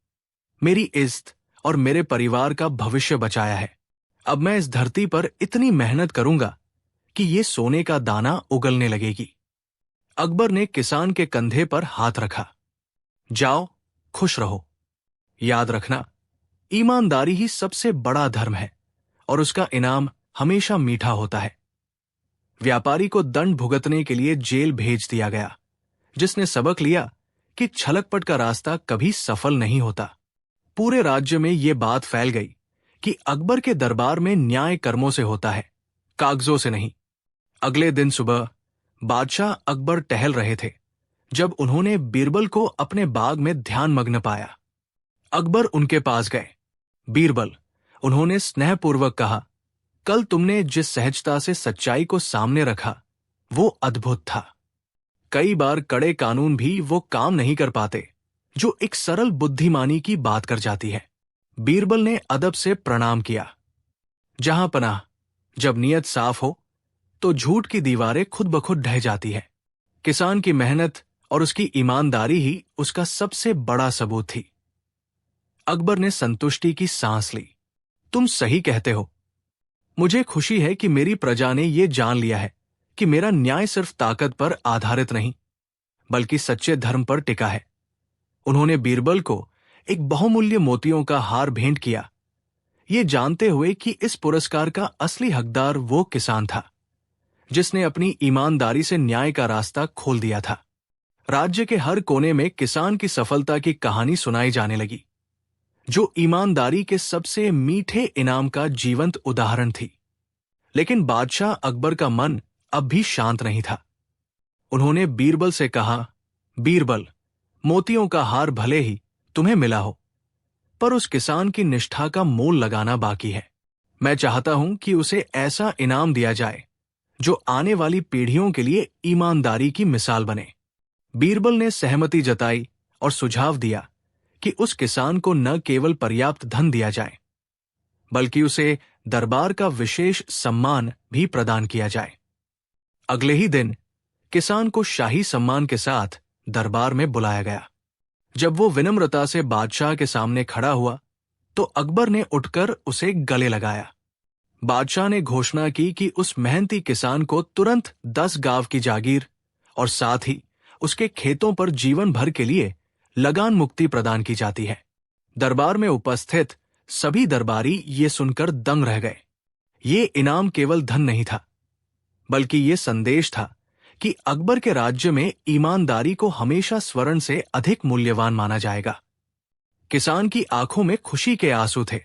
मेरी इज्जत और मेरे परिवार का भविष्य बचाया है। अब मैं इस धरती पर इतनी मेहनत करूंगा कि ये सोने का दाना उगलने लगेगी। अकबर ने किसान के कंधे पर हाथ रखा। जाओ, खुश रहो। याद रखना, ईमानदारी ही सबसे बड़ा धर्म है और उसका इनाम हमेशा मीठा होता है। व्यापारी को दंड भुगतने के लिए जेल भेज दिया गया, जिसने सबक लिया कि छलकपट का रास्ता कभी सफल नहीं होता। पूरे राज्य में ये बात फैल गई कि अकबर के दरबार में न्याय कर्मों से होता है, कागजों से नहीं। अगले दिन सुबह बादशाह अकबर टहल रहे थे जब उन्होंने बीरबल को अपने बाग में ध्यानमग्न पाया। अकबर उनके पास गए। बीरबल, उन्होंने स्नेहपूर्वक कहा, कल तुमने जिस सहजता से सच्चाई को सामने रखा, वो अद्भुत था। कई बार कड़े कानून भी वो काम नहीं कर पाते जो एक सरल बुद्धिमानी की बात कर जाती है। बीरबल ने अदब से प्रणाम किया। जहांपनाह, जब नीयत साफ हो तो झूठ की दीवारें खुद ब खुद ढह जाती है। किसान की मेहनत और उसकी ईमानदारी ही उसका सबसे बड़ा सबूत थी। अकबर ने संतुष्टि की सांस ली। तुम सही कहते हो। मुझे खुशी है कि मेरी प्रजा ने ये जान लिया है कि मेरा न्याय सिर्फ ताकत पर आधारित नहीं, बल्कि सच्चे धर्म पर टिका है। उन्होंने बीरबल को एक बहुमूल्य मोतियों का हार भेंट किया, ये जानते हुए कि इस पुरस्कार का असली हकदार वो किसान था जिसने अपनी ईमानदारी से न्याय का रास्ता खोल दिया था। राज्य के हर कोने में किसान की सफलता की कहानी सुनाई जाने लगी, जो ईमानदारी के सबसे मीठे इनाम का जीवंत उदाहरण थी। लेकिन बादशाह अकबर का मन अब भी शांत नहीं था। उन्होंने बीरबल से कहा, बीरबल, मोतियों का हार भले ही तुम्हें मिला हो, पर उस किसान की निष्ठा का मोल लगाना बाकी है। मैं चाहता हूं कि उसे ऐसा इनाम दिया जाए जो आने वाली पीढ़ियों के लिए ईमानदारी की मिसाल बने। बीरबल ने सहमति जताई और सुझाव दिया कि उस किसान को न केवल पर्याप्त धन दिया जाए, बल्कि उसे दरबार का विशेष सम्मान भी प्रदान किया जाए। अगले ही दिन किसान को शाही सम्मान के साथ दरबार में बुलाया गया। जब वो विनम्रता से बादशाह के सामने खड़ा हुआ, तो अकबर ने उठकर उसे गले लगाया। बादशाह ने घोषणा की कि उस मेहनती किसान को तुरंत 10 गांव की जागीर और साथ ही उसके खेतों पर जीवन भर के लिए लगान मुक्ति प्रदान की जाती है। दरबार में उपस्थित सभी दरबारी ये सुनकर दंग रह गए। ये इनाम केवल धन नहीं था, बल्कि ये संदेश था कि अकबर के राज्य में ईमानदारी को हमेशा स्वर्ण से अधिक मूल्यवान माना जाएगा। किसान की आंखों में खुशी के आंसू थे।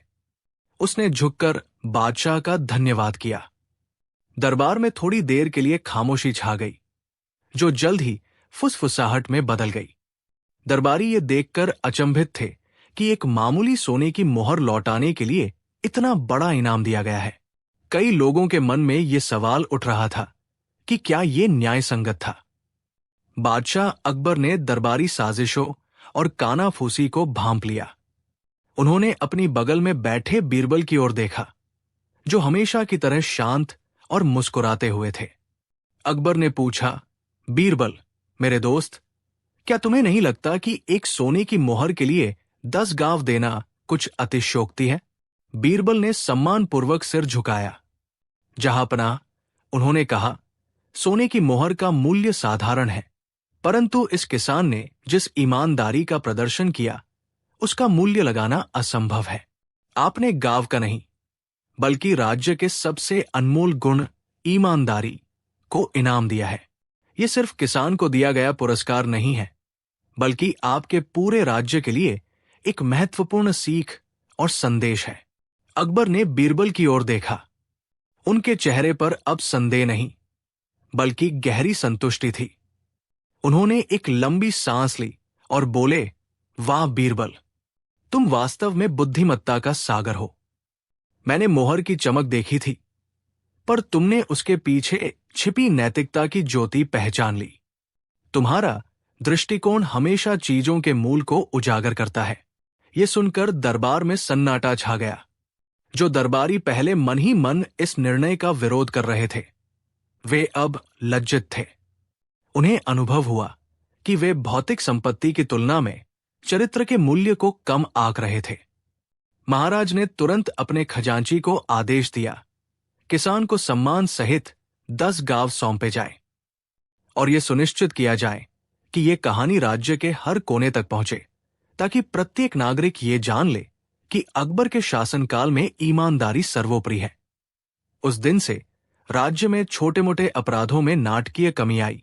उसने झुककर बादशाह का धन्यवाद किया। दरबार में थोड़ी देर के लिए खामोशी छा गई, जो जल्द ही फुसफुसाहट में बदल गई। दरबारी ये देखकर अचंभित थे कि एक मामूली सोने की मोहर लौटाने के लिए इतना बड़ा इनाम दिया गया है। कई लोगों के मन में ये सवाल उठ रहा था कि क्या ये न्याय संगत था। बादशाह अकबर ने दरबारी साजिशों और कानाफूसी को भांप लिया। उन्होंने अपनी बगल में बैठे बीरबल की ओर देखा, जो हमेशा की तरह शांत और मुस्कुराते हुए थे। अकबर ने पूछा, बीरबल मेरे दोस्त, क्या तुम्हें नहीं लगता कि एक सोने की मोहर के लिए 10 गांव देना कुछ अतिशयोक्ति है? बीरबल ने सम्मानपूर्वक सिर झुकाया। जहांपनाह, उन्होंने कहा, सोने की मोहर का मूल्य साधारण है, परंतु इस किसान ने जिस ईमानदारी का प्रदर्शन किया, उसका मूल्य लगाना असंभव है। आपने गांव का नहीं, बल्कि राज्य के सबसे अनमोल गुण ईमानदारी को इनाम दिया है। यह सिर्फ किसान को दिया गया पुरस्कार नहीं है, बल्कि आपके पूरे राज्य के लिए एक महत्वपूर्ण सीख और संदेश है। अकबर ने बीरबल की ओर देखा। उनके चेहरे पर अब संदेह नहीं, बल्कि गहरी संतुष्टि थी। उन्होंने एक लंबी सांस ली और बोले, वाह बीरबल, तुम वास्तव में बुद्धिमत्ता का सागर हो। मैंने मोहर की चमक देखी थी, पर तुमने उसके पीछे छिपी नैतिकता की ज्योति पहचान ली। तुम्हारा दृष्टिकोण हमेशा चीजों के मूल को उजागर करता है। यह सुनकर दरबार में सन्नाटा छा गया। जो दरबारी पहले मन ही मन इस निर्णय का विरोध कर रहे थे, वे अब लज्जित थे। उन्हें अनुभव हुआ कि वे भौतिक संपत्ति की तुलना में चरित्र के मूल्य को कम आंक रहे थे। महाराज ने तुरंत अपने खजांची को आदेश दिया, किसान को सम्मान सहित 10 गांव सौंपे जाए और यह सुनिश्चित किया जाए कि यह कहानी राज्य के हर कोने तक पहुंचे, ताकि प्रत्येक नागरिक ये जान ले कि अकबर के शासनकाल में ईमानदारी सर्वोपरि है। उस दिन से राज्य में छोटे मोटे अपराधों में नाटकीय कमी आई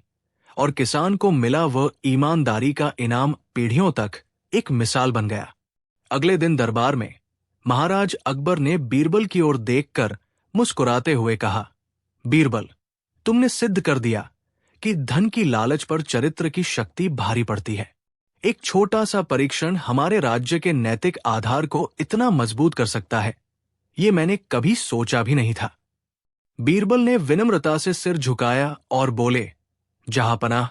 और किसान को मिला वह ईमानदारी का इनाम पीढ़ियों तक एक मिसाल बन गया। अगले दिन दरबार में महाराज अकबर ने बीरबल की ओर देखकर मुस्कुराते हुए कहा, बीरबल, तुमने सिद्ध कर दिया कि धन की लालच पर चरित्र की शक्ति भारी पड़ती है। एक छोटा सा परीक्षण हमारे राज्य के नैतिक आधार को इतना मजबूत कर सकता है, ये मैंने कभी सोचा भी नहीं था। बीरबल ने विनम्रता से सिर झुकाया और बोले, जहांपनाह,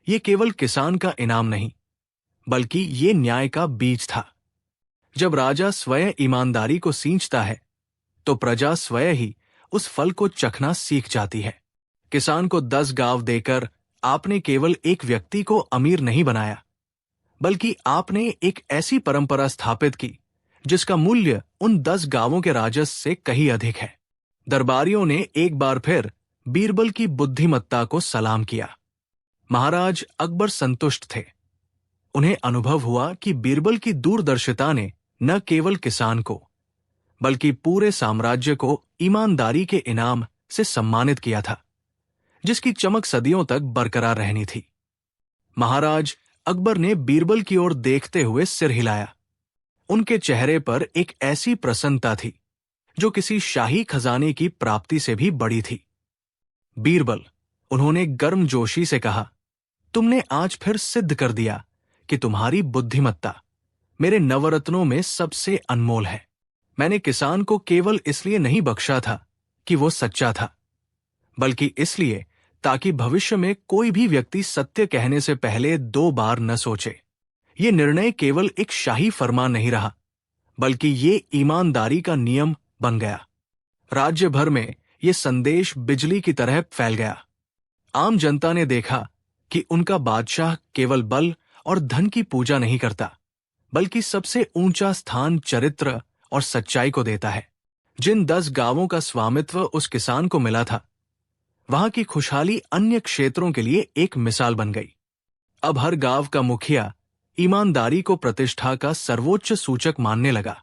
ये केवल किसान का इनाम नहीं, बल्कि ये न्याय का बीज था। जब राजा स्वयं ईमानदारी को सींचता है, तो प्रजा स्वयं ही उस फल को चखना सीख जाती है। किसान को 10 गांव देकर आपने केवल एक व्यक्ति को अमीर नहीं बनाया, बल्कि आपने एक ऐसी परंपरा स्थापित की जिसका मूल्य उन 10 गांवों के राजस्व से कहीं अधिक है। दरबारियों ने एक बार फिर बीरबल की बुद्धिमत्ता को सलाम किया। महाराज अकबर संतुष्ट थे। उन्हें अनुभव हुआ कि बीरबल की दूरदर्शिता ने न केवल किसान को, बल्कि पूरे साम्राज्य को ईमानदारी के इनाम से सम्मानित किया था, जिसकी चमक सदियों तक बरकरार रहनी थी। महाराज अकबर ने बीरबल की ओर देखते हुए सिर हिलाया। उनके चेहरे पर एक ऐसी प्रसन्नता थी जो किसी शाही खजाने की प्राप्ति से भी बड़ी थी। बीरबल, उन्होंने गर्मजोशी से कहा, तुमने आज फिर सिद्ध कर दिया कि तुम्हारी बुद्धिमत्ता मेरे नवरत्नों में सबसे अनमोल है। मैंने किसान को केवल इसलिए नहीं बख्शा था कि वो सच्चा था, बल्कि इसलिए ताकि भविष्य में कोई भी व्यक्ति सत्य कहने से पहले 2 बार न सोचे। ये निर्णय केवल एक शाही फरमान नहीं रहा, बल्कि ये ईमानदारी का नियम बन गया। राज्य भर में ये संदेश बिजली की तरह फैल गया। आम जनता ने देखा कि उनका बादशाह केवल बल और धन की पूजा नहीं करता, बल्कि सबसे ऊंचा स्थान चरित्र और सच्चाई को देता है। जिन 10 गांवों का स्वामित्व उस किसान को मिला था, वहां की खुशहाली अन्य क्षेत्रों के लिए एक मिसाल बन गई। अब हर गांव का मुखिया ईमानदारी को प्रतिष्ठा का सर्वोच्च सूचक मानने लगा,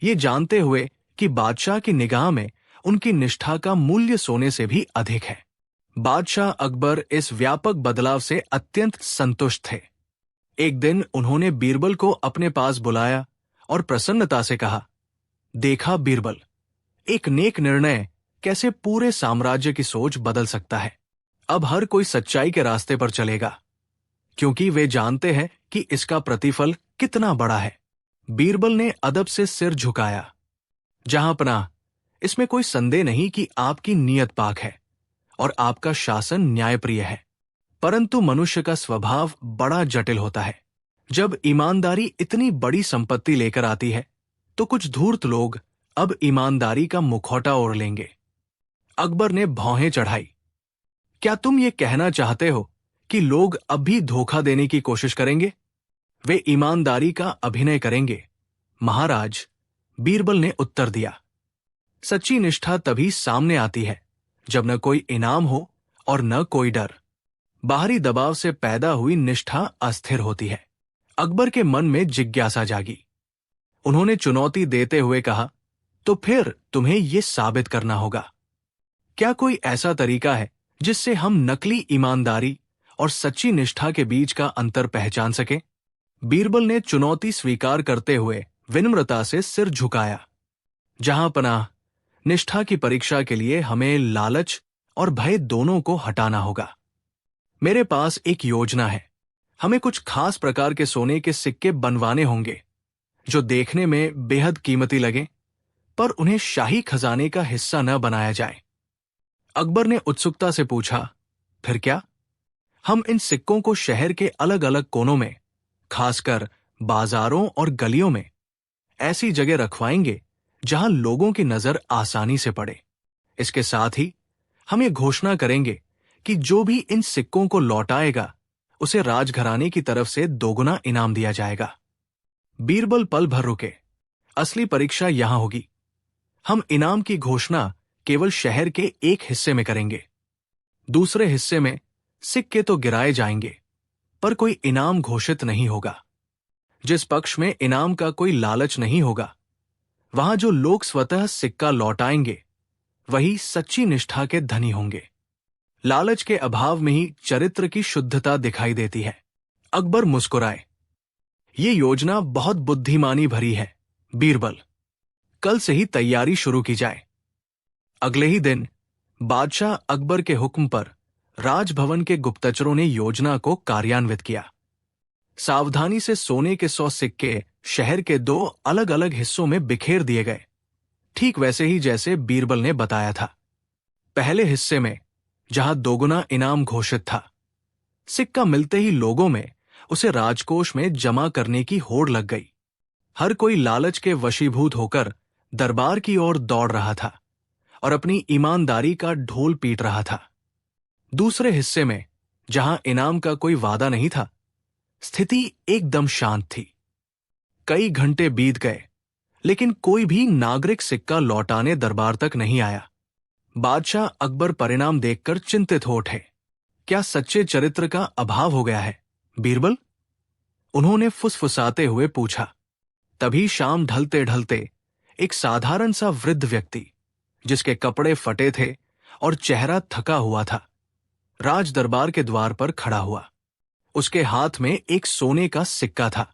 ये जानते हुए कि बादशाह की निगाह में उनकी निष्ठा का मूल्य सोने से भी अधिक है। बादशाह अकबर इस व्यापक बदलाव से अत्यंत संतुष्ट थे। एक दिन उन्होंने बीरबल को अपने पास बुलाया और प्रसन्नता से कहा, देखा बीरबल, एक नेक निर्णय कैसे पूरे साम्राज्य की सोच बदल सकता है। अब हर कोई सच्चाई के रास्ते पर चलेगा, क्योंकि वे जानते हैं कि इसका प्रतिफल कितना बड़ा है। बीरबल ने अदब से सिर झुकाया। जहांपनाह, इसमें कोई संदेह नहीं कि आपकी नीयत पाक है और आपका शासन न्यायप्रिय है, परंतु मनुष्य का स्वभाव बड़ा जटिल होता है। जब ईमानदारी इतनी बड़ी संपत्ति लेकर आती है तो कुछ धूर्त लोग अब ईमानदारी का मुखौटा ओढ़ लेंगे। अकबर ने भौहें चढ़ाई। क्या तुम ये कहना चाहते हो कि लोग अब भी धोखा देने की कोशिश करेंगे? वे ईमानदारी का अभिनय करेंगे, महाराज, बीरबल ने उत्तर दिया। सच्ची निष्ठा तभी सामने आती है जब न कोई इनाम हो और न कोई डर। बाहरी दबाव से पैदा हुई निष्ठा अस्थिर होती है। अकबर के मन में जिज्ञासा जागी। उन्होंने चुनौती देते हुए कहा, तो फिर तुम्हें यह साबित करना होगा। क्या कोई ऐसा तरीका है जिससे हम नकली ईमानदारी और सच्ची निष्ठा के बीच का अंतर पहचान सकें? बीरबल ने चुनौती स्वीकार करते हुए विनम्रता से सिर झुकाया। जहां पनाह, निष्ठा की परीक्षा के लिए हमें लालच और भय दोनों को हटाना होगा। मेरे पास एक योजना है। हमें कुछ खास प्रकार के सोने के सिक्के बनवाने होंगे जो देखने में बेहद कीमती लगें, पर उन्हें शाही खजाने का हिस्सा न बनाया जाए। अकबर ने उत्सुकता से पूछा, फिर क्या? हम इन सिक्कों को शहर के अलग अलग कोनों में, खासकर बाजारों और गलियों में, ऐसी जगह रखवाएंगे जहां लोगों की नजर आसानी से पड़े। इसके साथ ही हम ये घोषणा करेंगे कि जो भी इन सिक्कों को लौटाएगा उसे राजघराने की तरफ से दोगुना इनाम दिया जाएगा। बीरबल पल भर रुके। असली परीक्षा यहां होगी। हम इनाम की घोषणा केवल शहर के एक हिस्से में करेंगे। दूसरे हिस्से में सिक्के तो गिराए जाएंगे, पर कोई इनाम घोषित नहीं होगा। जिस पक्ष में इनाम का कोई लालच नहीं होगा, वहां जो लोग स्वतः सिक्का लौटाएंगे वही सच्ची निष्ठा के धनी होंगे। लालच के अभाव में ही चरित्र की शुद्धता दिखाई देती है। अकबर मुस्कुराए। ये योजना बहुत बुद्धिमानी भरी है, बीरबल। कल से ही तैयारी शुरू की जाए। अगले ही दिन बादशाह अकबर के हुक्म पर राजभवन के गुप्तचरों ने योजना को कार्यान्वित किया। सावधानी से सोने के 100 सिक्के शहर के 2 अलग अलग हिस्सों में बिखेर दिए गए, ठीक वैसे ही जैसे बीरबल ने बताया था। पहले हिस्से में, जहां दोगुना इनाम घोषित था, सिक्का मिलते ही लोगों में उसे राजकोष में जमा करने की होड़ लग गई। हर कोई लालच के वशीभूत होकर दरबार की ओर दौड़ रहा था और अपनी ईमानदारी का ढोल पीट रहा था। दूसरे हिस्से में, जहां इनाम का कोई वादा नहीं था, स्थिति एकदम शांत थी। कई घंटे बीत गए, लेकिन कोई भी नागरिक सिक्का लौटाने दरबार तक नहीं आया। बादशाह अकबर परिणाम देखकर चिंतित हो उठे। क्या सच्चे चरित्र का अभाव हो गया है, बीरबल? उन्होंने फुसफुसाते हुए पूछा। तभी शाम ढलते ढलते एक साधारण सा वृद्ध व्यक्ति, जिसके कपड़े फटे थे और चेहरा थका हुआ था, राज दरबार के द्वार पर खड़ा हुआ। उसके हाथ में एक सोने का सिक्का था।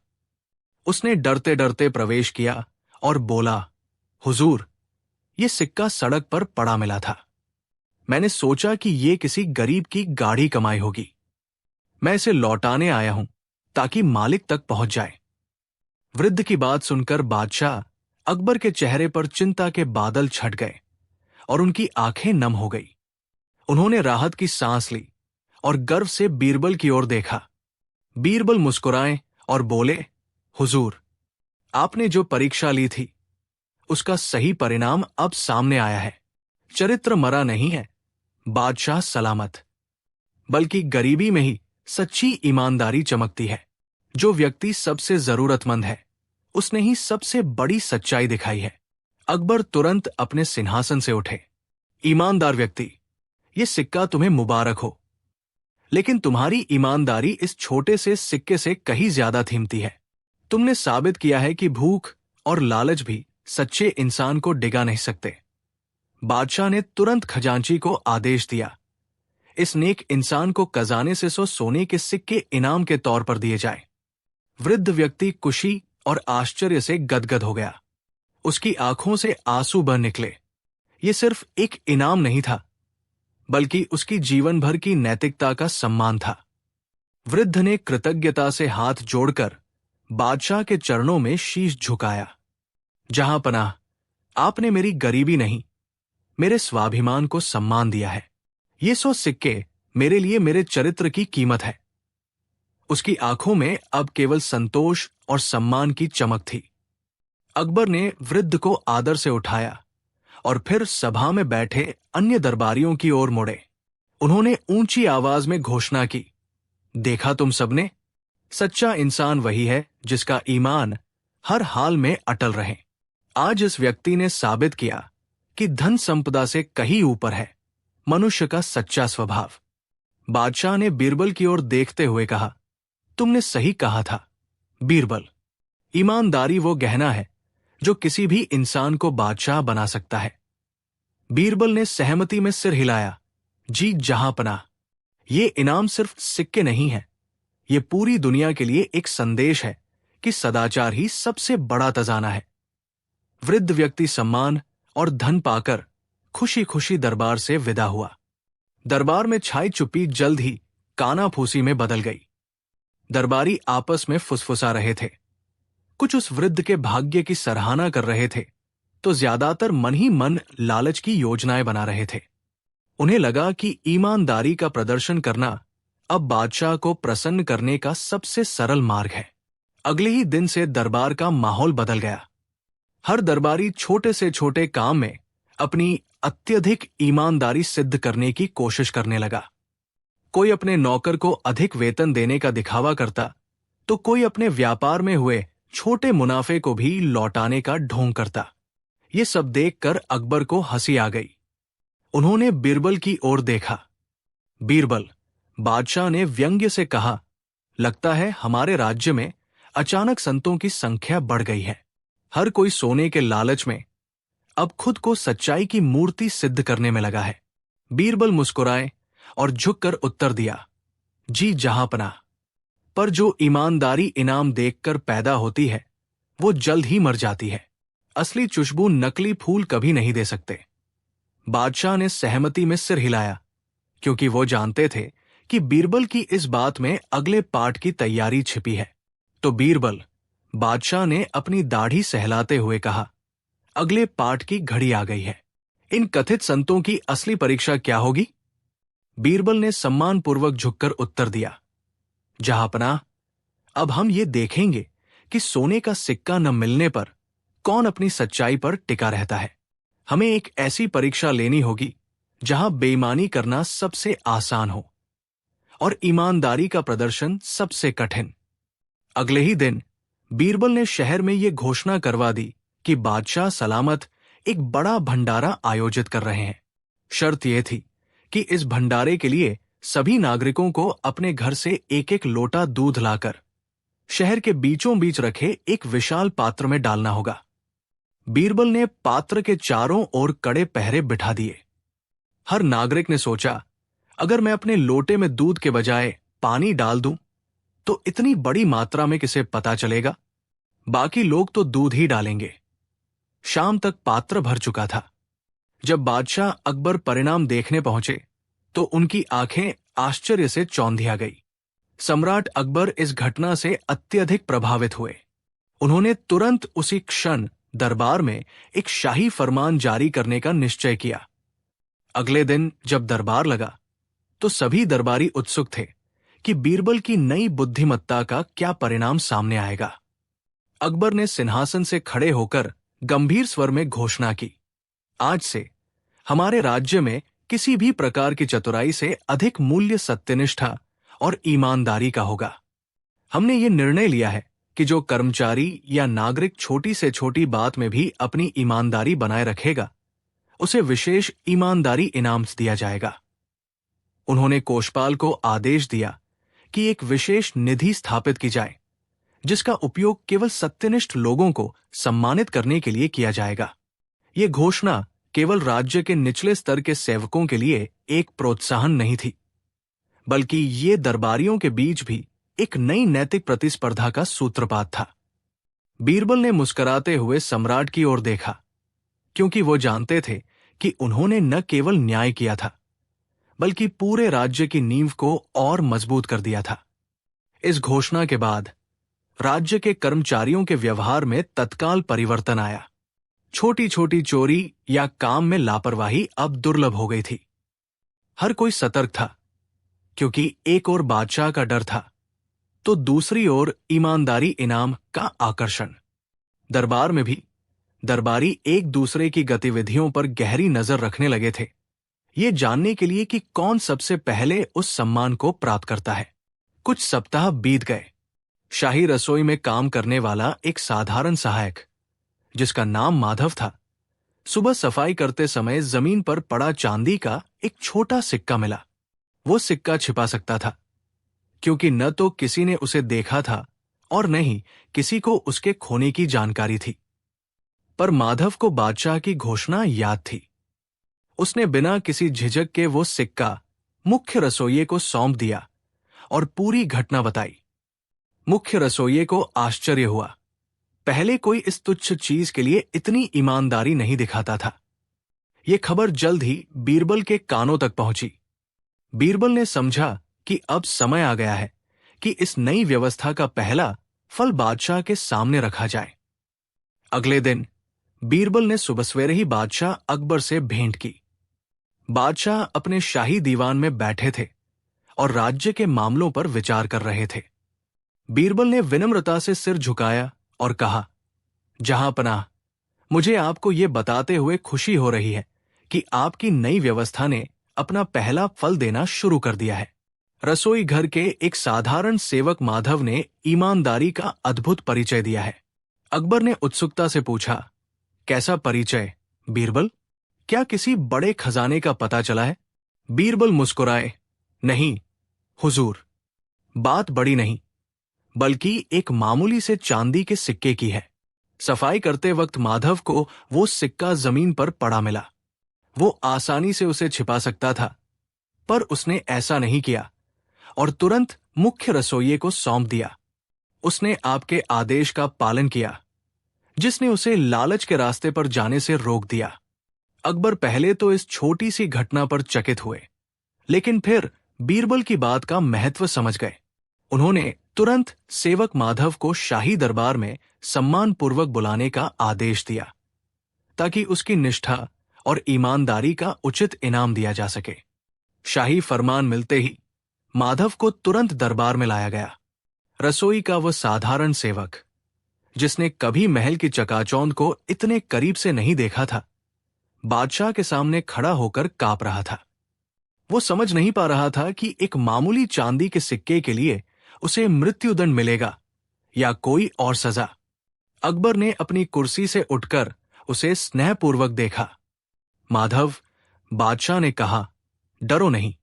उसने डरते डरते प्रवेश किया और बोला, हुजूर, ये सिक्का सड़क पर पड़ा मिला था। मैंने सोचा कि ये किसी गरीब की गाढ़ी कमाई होगी। मैं इसे लौटाने आया हूं ताकि मालिक तक पहुंच जाए। वृद्ध की बात सुनकर बादशाह अकबर के चेहरे पर चिंता के बादल छट गए और उनकी आंखें नम हो गई। उन्होंने राहत की सांस ली और गर्व से बीरबल की ओर देखा। बीरबल मुस्कुराए और बोले, हुजूर, आपने जो परीक्षा ली थी उसका सही परिणाम अब सामने आया है। चरित्र मरा नहीं है, बादशाह सलामत। बल्कि गरीबी में ही सच्ची ईमानदारी चमकती है। जो व्यक्ति सबसे जरूरतमंद है, उसने ही सबसे बड़ी सच्चाई दिखाई है। अकबर तुरंत अपने सिंहासन से उठे। ईमानदार व्यक्ति, ये सिक्का तुम्हें मुबारक हो, लेकिन तुम्हारी ईमानदारी इस छोटे से सिक्के से कहीं ज्यादा कीमती है। तुमने साबित किया है कि भूख और लालच भी सच्चे इंसान को डिगा नहीं सकते। बादशाह ने तुरंत खजांची को आदेश दिया, इस नेक इंसान को खजाने से 100 सोने के सिक्के इनाम के तौर पर दिए जाए। वृद्ध व्यक्ति खुशी और आश्चर्य से गदगद हो गया। उसकी आंखों से आंसू बह निकले। ये सिर्फ एक इनाम नहीं था, बल्कि उसकी जीवन भर की नैतिकता का सम्मान था। वृद्ध ने कृतज्ञता से हाथ जोड़कर बादशाह के चरणों में शीश झुकाया। जहां पनाह, आपने मेरी गरीबी नहीं, मेरे स्वाभिमान को सम्मान दिया है। ये 100 सिक्के मेरे लिए मेरे चरित्र की कीमत है। उसकी आंखों में अब केवल संतोष और सम्मान की चमक थी। अकबर ने वृद्ध को आदर से उठाया और फिर सभा में बैठे अन्य दरबारियों की ओर मुड़े। उन्होंने ऊंची आवाज में घोषणा की, देखा तुम सबने, सच्चा इंसान वही है जिसका ईमान हर हाल में अटल रहे। आज इस व्यक्ति ने साबित किया कि धन संपदा से कहीं ऊपर है मनुष्य का सच्चा स्वभाव। बादशाह ने बीरबल की ओर देखते हुए कहा, तुमने सही कहा था बीरबल। ईमानदारी वो गहना है जो किसी भी इंसान को बादशाह बना सकता है। बीरबल ने सहमति में सिर हिलाया, जी जहांपनाह। ये इनाम सिर्फ सिक्के नहीं है, ये पूरी दुनिया के लिए एक संदेश है कि सदाचार ही सबसे बड़ा खजाना है। वृद्ध व्यक्ति सम्मान और धन पाकर खुशी खुशी दरबार से विदा हुआ। दरबार में छाई चुप्पी जल्द ही कानाफूसी में बदल गई। दरबारी आपस में फुसफुसा रहे थे। कुछ उस वृद्ध के भाग्य की सराहना कर रहे थे, तो ज्यादातर मन ही मन लालच की योजनाएं बना रहे थे। उन्हें लगा कि ईमानदारी का प्रदर्शन करना अब बादशाह को प्रसन्न करने का सबसे सरल मार्ग है। अगले ही दिन से दरबार का माहौल बदल गया। हर दरबारी छोटे से छोटे काम में अपनी अत्यधिक ईमानदारी सिद्ध करने की कोशिश करने लगा। कोई अपने नौकर को अधिक वेतन देने का दिखावा करता, तो कोई अपने व्यापार में हुए छोटे मुनाफे को भी लौटाने का ढोंग करता। ये सब देखकर अकबर को हंसी आ गई। उन्होंने बीरबल की ओर देखा। बीरबल, बादशाह ने व्यंग्य से कहा, लगता है हमारे राज्य में अचानक संतों की संख्या बढ़ गई है। हर कोई सोने के लालच में अब खुद को सच्चाई की मूर्ति सिद्ध करने में लगा है। बीरबल मुस्कुराए और झुककर उत्तर दिया, जी जहांपनाह। पर जो ईमानदारी इनाम देखकर पैदा होती है वो जल्द ही मर जाती है। असली खुशबू नकली फूल कभी नहीं दे सकते। बादशाह ने सहमति में सिर हिलाया, क्योंकि वो जानते थे कि बीरबल की इस बात में अगले पाठ की तैयारी छिपी है। तो बीरबल, बादशाह ने अपनी दाढ़ी सहलाते हुए कहा, अगले पाठ की घड़ी आ गई है। इन कथित संतों की असली परीक्षा क्या होगी? बीरबल ने सम्मानपूर्वक झुककर उत्तर दिया, जहांपनाह, अब हम ये देखेंगे कि सोने का सिक्का न मिलने पर कौन अपनी सच्चाई पर टिका रहता है। हमें एक ऐसी परीक्षा लेनी होगी जहां बेईमानी करना सबसे आसान हो और ईमानदारी का प्रदर्शन सबसे कठिन। अगले ही दिन बीरबल ने शहर में ये घोषणा करवा दी कि बादशाह सलामत एक बड़ा भंडारा आयोजित कर रहे हैं। शर्त यह थी कि इस भंडारे के लिए सभी नागरिकों को अपने घर से एक एक लोटा दूध लाकर शहर के बीचों बीच रखे एक विशाल पात्र में डालना होगा। बीरबल ने पात्र के चारों ओर कड़े पहरे बिठा दिए। हर नागरिक ने सोचा, अगर मैं अपने लोटे में दूध के बजाय पानी डाल दूं तो इतनी बड़ी मात्रा में किसे पता चलेगा? बाकी लोग तो दूध ही डालेंगे। शाम तक पात्र भर चुका था। जब बादशाह अकबर परिणाम देखने पहुंचे तो उनकी आंखें आश्चर्य से चौंधिया गई। सम्राट अकबर इस घटना से अत्यधिक प्रभावित हुए। उन्होंने तुरंत उसी क्षण दरबार में एक शाही फरमान जारी करने का निश्चय किया। अगले दिन जब दरबार लगा तो सभी दरबारी उत्सुक थे कि बीरबल की नई बुद्धिमत्ता का क्या परिणाम सामने आएगा। अकबर ने सिंहासन से खड़े होकर गंभीर स्वर में घोषणा की, आज से हमारे राज्य में किसी भी प्रकार की चतुराई से अधिक मूल्य सत्यनिष्ठा और ईमानदारी का होगा। हमने ये निर्णय लिया है कि जो कर्मचारी या नागरिक छोटी से छोटी बात में भी अपनी ईमानदारी बनाए रखेगा उसे विशेष ईमानदारी इनाम दिया जाएगा। उन्होंने कोषपाल को आदेश दिया कि एक विशेष निधि स्थापित की जाए जिसका उपयोग केवल सत्यनिष्ठ लोगों को सम्मानित करने के लिए किया जाएगा। ये घोषणा केवल राज्य के निचले स्तर के सेवकों के लिए एक प्रोत्साहन नहीं थी, बल्कि ये दरबारियों के बीच भी एक नई नैतिक प्रतिस्पर्धा का सूत्रपात था। बीरबल ने मुस्कुराते हुए सम्राट की ओर देखा, क्योंकि वो जानते थे कि उन्होंने न केवल न्याय किया था बल्कि पूरे राज्य की नींव को और मजबूत कर दिया था। इस घोषणा के बाद राज्य के कर्मचारियों के व्यवहार में तत्काल परिवर्तन आया। छोटी छोटी चोरी या काम में लापरवाही अब दुर्लभ हो गई थी। हर कोई सतर्क था क्योंकि एक ओर बादशाह का डर था तो दूसरी ओर ईमानदारी इनाम का आकर्षण। दरबार में भी दरबारी एक दूसरे की गतिविधियों पर गहरी नजर रखने लगे थे, ये जानने के लिए कि कौन सबसे पहले उस सम्मान को प्राप्त करता है। कुछ सप्ताह बीत गए। शाही रसोई में काम करने वाला एक साधारण सहायक, जिसका नाम माधव था, सुबह सफाई करते समय जमीन पर पड़ा चांदी का एक छोटा सिक्का मिला। वो सिक्का छिपा सकता था, क्योंकि न तो किसी ने उसे देखा था और न ही किसी को उसके खोने की जानकारी थी। पर माधव को बादशाह की घोषणा याद थी। उसने बिना किसी झिझक के वो सिक्का मुख्य रसोइये को सौंप दिया और पूरी घटना बताई। मुख्य रसोइये को आश्चर्य हुआ। पहले कोई इस तुच्छ चीज के लिए इतनी ईमानदारी नहीं दिखाता था। ये खबर जल्द ही बीरबल के कानों तक पहुंची। बीरबल ने समझा कि अब समय आ गया है कि इस नई व्यवस्था का पहला फल बादशाह के सामने रखा जाए। अगले दिन बीरबल ने सुबह सवेरे ही बादशाह अकबर से भेंट की। बादशाह अपने शाही दीवान में बैठे थे और राज्य के मामलों पर विचार कर रहे थे। बीरबल ने विनम्रता से सिर झुकाया और कहा, जहांपनाह, मुझे आपको ये बताते हुए खुशी हो रही है कि आपकी नई व्यवस्था ने अपना पहला फल देना शुरू कर दिया है। रसोई घर के एक साधारण सेवक माधव ने ईमानदारी का अद्भुत परिचय दिया है। अकबर ने उत्सुकता से पूछा, कैसा परिचय बीरबल? क्या किसी बड़े खजाने का पता चला है? बीरबल मुस्कुराए, नहीं हुजूर, बात बड़ी नहीं, बल्कि एक मामूली से चांदी के सिक्के की है। सफाई करते वक्त माधव को वो सिक्का जमीन पर पड़ा मिला। वो आसानी से उसे छिपा सकता था, पर उसने ऐसा नहीं किया और तुरंत मुख्य रसोइये को सौंप दिया। उसने आपके आदेश का पालन किया, जिसने उसे लालच के रास्ते पर जाने से रोक दिया। अकबर पहले तो इस छोटी सी घटना पर चकित हुए, लेकिन फिर बीरबल की बात का महत्व समझ गए। उन्होंने तुरंत सेवक माधव को शाही दरबार में सम्मानपूर्वक बुलाने का आदेश दिया, ताकि उसकी निष्ठा और ईमानदारी का उचित इनाम दिया जा सके। शाही फरमान मिलते ही माधव को तुरंत दरबार में लाया गया। रसोई का वह साधारण सेवक, जिसने कभी महल की चकाचौंध को इतने करीब से नहीं देखा था, बादशाह के सामने खड़ा होकर कांप रहा था। वो समझ नहीं पा रहा था कि एक मामूली चांदी के सिक्के के लिए उसे मृत्युदंड मिलेगा या कोई और सजा। अकबर ने अपनी कुर्सी से उठकर उसे स्नेहपूर्वक देखा। माधव, बादशाह ने कहा, डरो नहीं,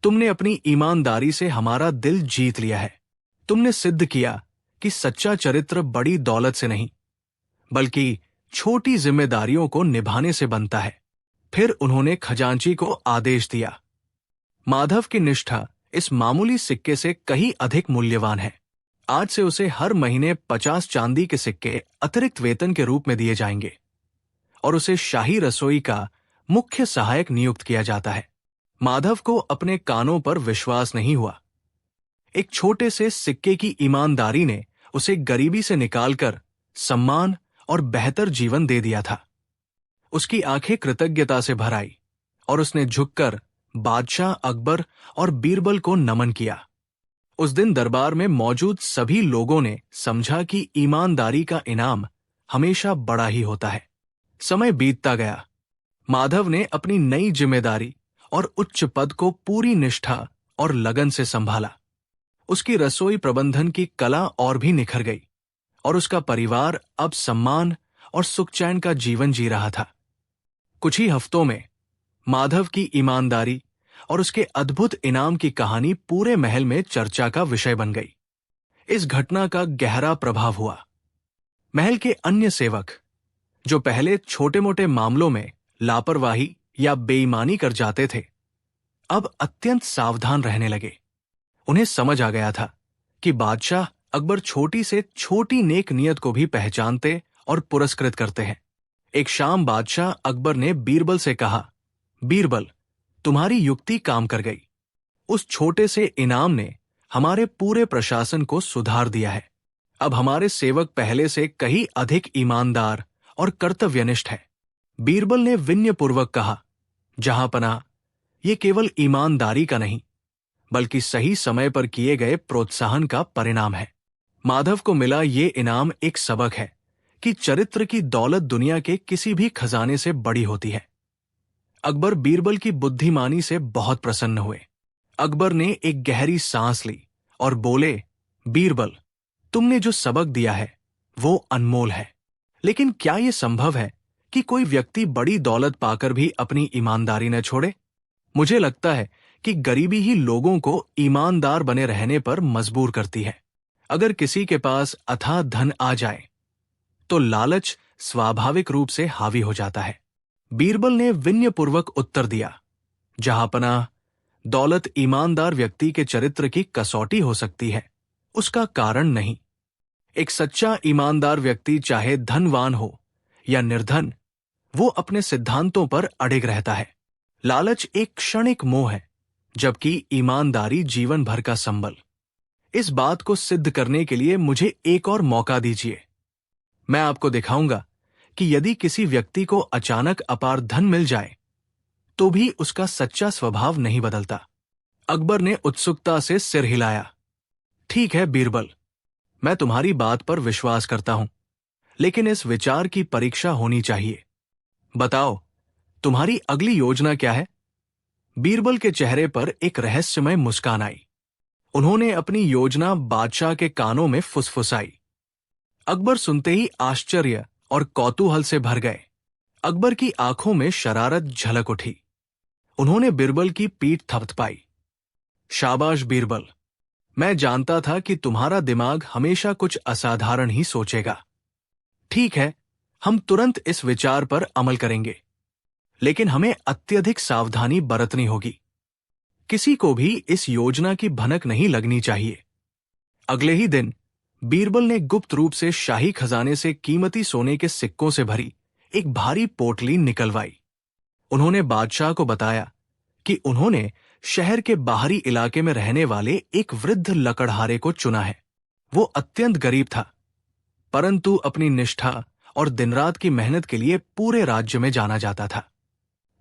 तुमने अपनी ईमानदारी से हमारा दिल जीत लिया है। तुमने सिद्ध किया कि सच्चा चरित्र बड़ी दौलत से नहीं, बल्कि छोटी जिम्मेदारियों को निभाने से बनता है। फिर उन्होंने खजांची को आदेश दिया, माधव की निष्ठा इस मामूली सिक्के से कहीं अधिक मूल्यवान है। आज से उसे हर महीने 50 चांदी के सिक्के अतिरिक्त वेतन के रूप में दिए जाएंगे और उसे शाही रसोई का मुख्य सहायक नियुक्त किया जाता है। माधव को अपने कानों पर विश्वास नहीं हुआ। एक छोटे से सिक्के की ईमानदारी ने उसे गरीबी से निकालकर सम्मान और बेहतर जीवन दे दिया था। उसकी आंखें कृतज्ञता से भर आई और उसने झुककर बादशाह अकबर और बीरबल को नमन किया। उस दिन दरबार में मौजूद सभी लोगों ने समझा कि ईमानदारी का इनाम हमेशा बड़ा ही होता है। समय बीतता गया। माधव ने अपनी नई जिम्मेदारी और उच्च पद को पूरी निष्ठा और लगन से संभाला। उसकी रसोई प्रबंधन की कला और भी निखर गई और उसका परिवार अब सम्मान और सुख चैन का जीवन जी रहा था। कुछ ही हफ्तों में माधव की ईमानदारी और उसके अद्भुत इनाम की कहानी पूरे महल में चर्चा का विषय बन गई। इस घटना का गहरा प्रभाव हुआ। महल के अन्य सेवक, जो पहले छोटे-मोटे मामलों में लापरवाही या बेईमानी कर जाते थे, अब अत्यंत सावधान रहने लगे। उन्हें समझ आ गया था कि बादशाह अकबर छोटी से छोटी नेक नियत को भी पहचानते और पुरस्कृत करते हैं। एक शाम बादशाह अकबर ने बीरबल से कहा, बीरबल, तुम्हारी युक्ति काम कर गई। उस छोटे से इनाम ने हमारे पूरे प्रशासन को सुधार दिया है। अब हमारे सेवक पहले से कहीं अधिक ईमानदार और कर्तव्यनिष्ठ है। बीरबल ने विनयपूर्वक कहा, जहांपनाह, ये केवल ईमानदारी का नहीं, बल्कि सही समय पर किए गए प्रोत्साहन का परिणाम है। माधव को मिला ये इनाम एक सबक है कि चरित्र की दौलत दुनिया के किसी भी खजाने से बड़ी होती है। अकबर बीरबल की बुद्धिमानी से बहुत प्रसन्न हुए। अकबर ने एक गहरी सांस ली और बोले, बीरबल, तुमने जो सबक दिया है वो अनमोल है। लेकिन क्या यह संभव है कि कोई व्यक्ति बड़ी दौलत पाकर भी अपनी ईमानदारी न छोड़े? मुझे लगता है कि गरीबी ही लोगों को ईमानदार बने रहने पर मजबूर करती है। अगर किसी के पास अथाह धन आ जाए तो लालच स्वाभाविक रूप से हावी हो जाता है। बीरबल ने विनयपूर्वक उत्तर दिया, जहांपनाह, दौलत ईमानदार व्यक्ति के चरित्र की कसौटी हो सकती है, उसका कारण नहीं। एक सच्चा ईमानदार व्यक्ति चाहे धनवान हो या निर्धन, वो अपने सिद्धांतों पर अडिग रहता है। लालच एक क्षणिक मोह है, जबकि ईमानदारी जीवन भर का संबल। इस बात को सिद्ध करने के लिए मुझे एक और मौका दीजिए। मैं आपको दिखाऊंगा कि यदि किसी व्यक्ति को अचानक अपार धन मिल जाए तो भी उसका सच्चा स्वभाव नहीं बदलता। अकबर ने उत्सुकता से सिर हिलाया। ठीक है बीरबल, मैं तुम्हारी बात पर विश्वास करता हूं, लेकिन इस विचार की परीक्षा होनी चाहिए। बताओ, तुम्हारी अगली योजना क्या है? बीरबल के चेहरे पर एक रहस्यमय मुस्कान आई। उन्होंने अपनी योजना बादशाह के कानों में फुसफुसाई। अकबर सुनते ही आश्चर्य और कौतूहल से भर गए। अकबर की आंखों में शरारत झलक उठी। उन्होंने बीरबल की पीठ थपथपाई। शाबाश बीरबल, मैं जानता था कि तुम्हारा दिमाग हमेशा कुछ असाधारण ही सोचेगा। ठीक है, हम तुरंत इस विचार पर अमल करेंगे, लेकिन हमें अत्यधिक सावधानी बरतनी होगी। किसी को भी इस योजना की भनक नहीं लगनी चाहिए। अगले ही दिन बीरबल ने गुप्त रूप से शाही खजाने से कीमती सोने के सिक्कों से भरी एक भारी पोटली निकलवाई। उन्होंने बादशाह को बताया कि उन्होंने शहर के बाहरी इलाके में रहने वाले एक वृद्ध लकड़हारे को चुना है। वो अत्यंत गरीब था, परंतु अपनी निष्ठा और दिन रात की मेहनत के लिए पूरे राज्य में जाना जाता था।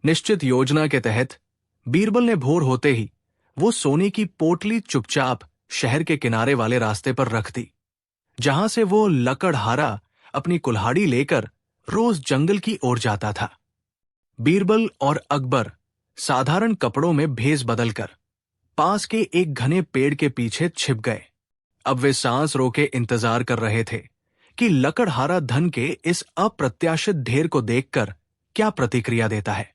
निश्चित योजना के तहत बीरबल ने भोर होते ही वो सोने की पोटली चुपचाप शहर के किनारे वाले रास्ते पर रख दी, जहां से वो लकड़हारा अपनी कुल्हाड़ी लेकर रोज जंगल की ओर जाता था। बीरबल और अकबर साधारण कपड़ों में भेष बदलकर पास के एक घने पेड़ के पीछे छिप गए। अब वे सांस रोके इंतजार कर रहे थे कि लकड़हारा धन के इस अप्रत्याशित ढेर को देखकर क्या प्रतिक्रिया देता है।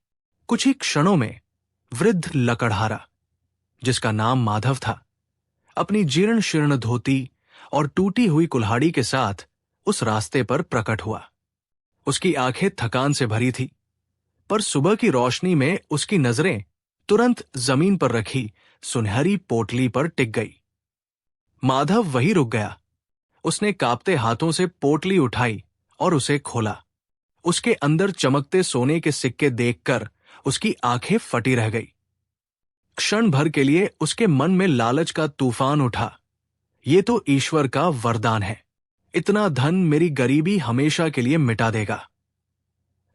कुछ ही क्षणों में वृद्ध लकड़हारा, जिसका नाम माधव था, अपनी जीर्ण शीर्ण धोती और टूटी हुई कुल्हाड़ी के साथ उस रास्ते पर प्रकट हुआ। उसकी आंखें थकान से भरी थी, पर सुबह की रोशनी में उसकी नजरें तुरंत जमीन पर रखी सुनहरी पोटली पर टिक गई। माधव वहीं रुक गया। उसने कांपते हाथों से पोटली उठाई और उसे खोला। उसके अंदर चमकते सोने के सिक्के देखकर उसकी आंखें फटी रह गई। क्षण भर के लिए उसके मन में लालच का तूफान उठा। ये तो ईश्वर का वरदान है, इतना धन मेरी गरीबी हमेशा के लिए मिटा देगा।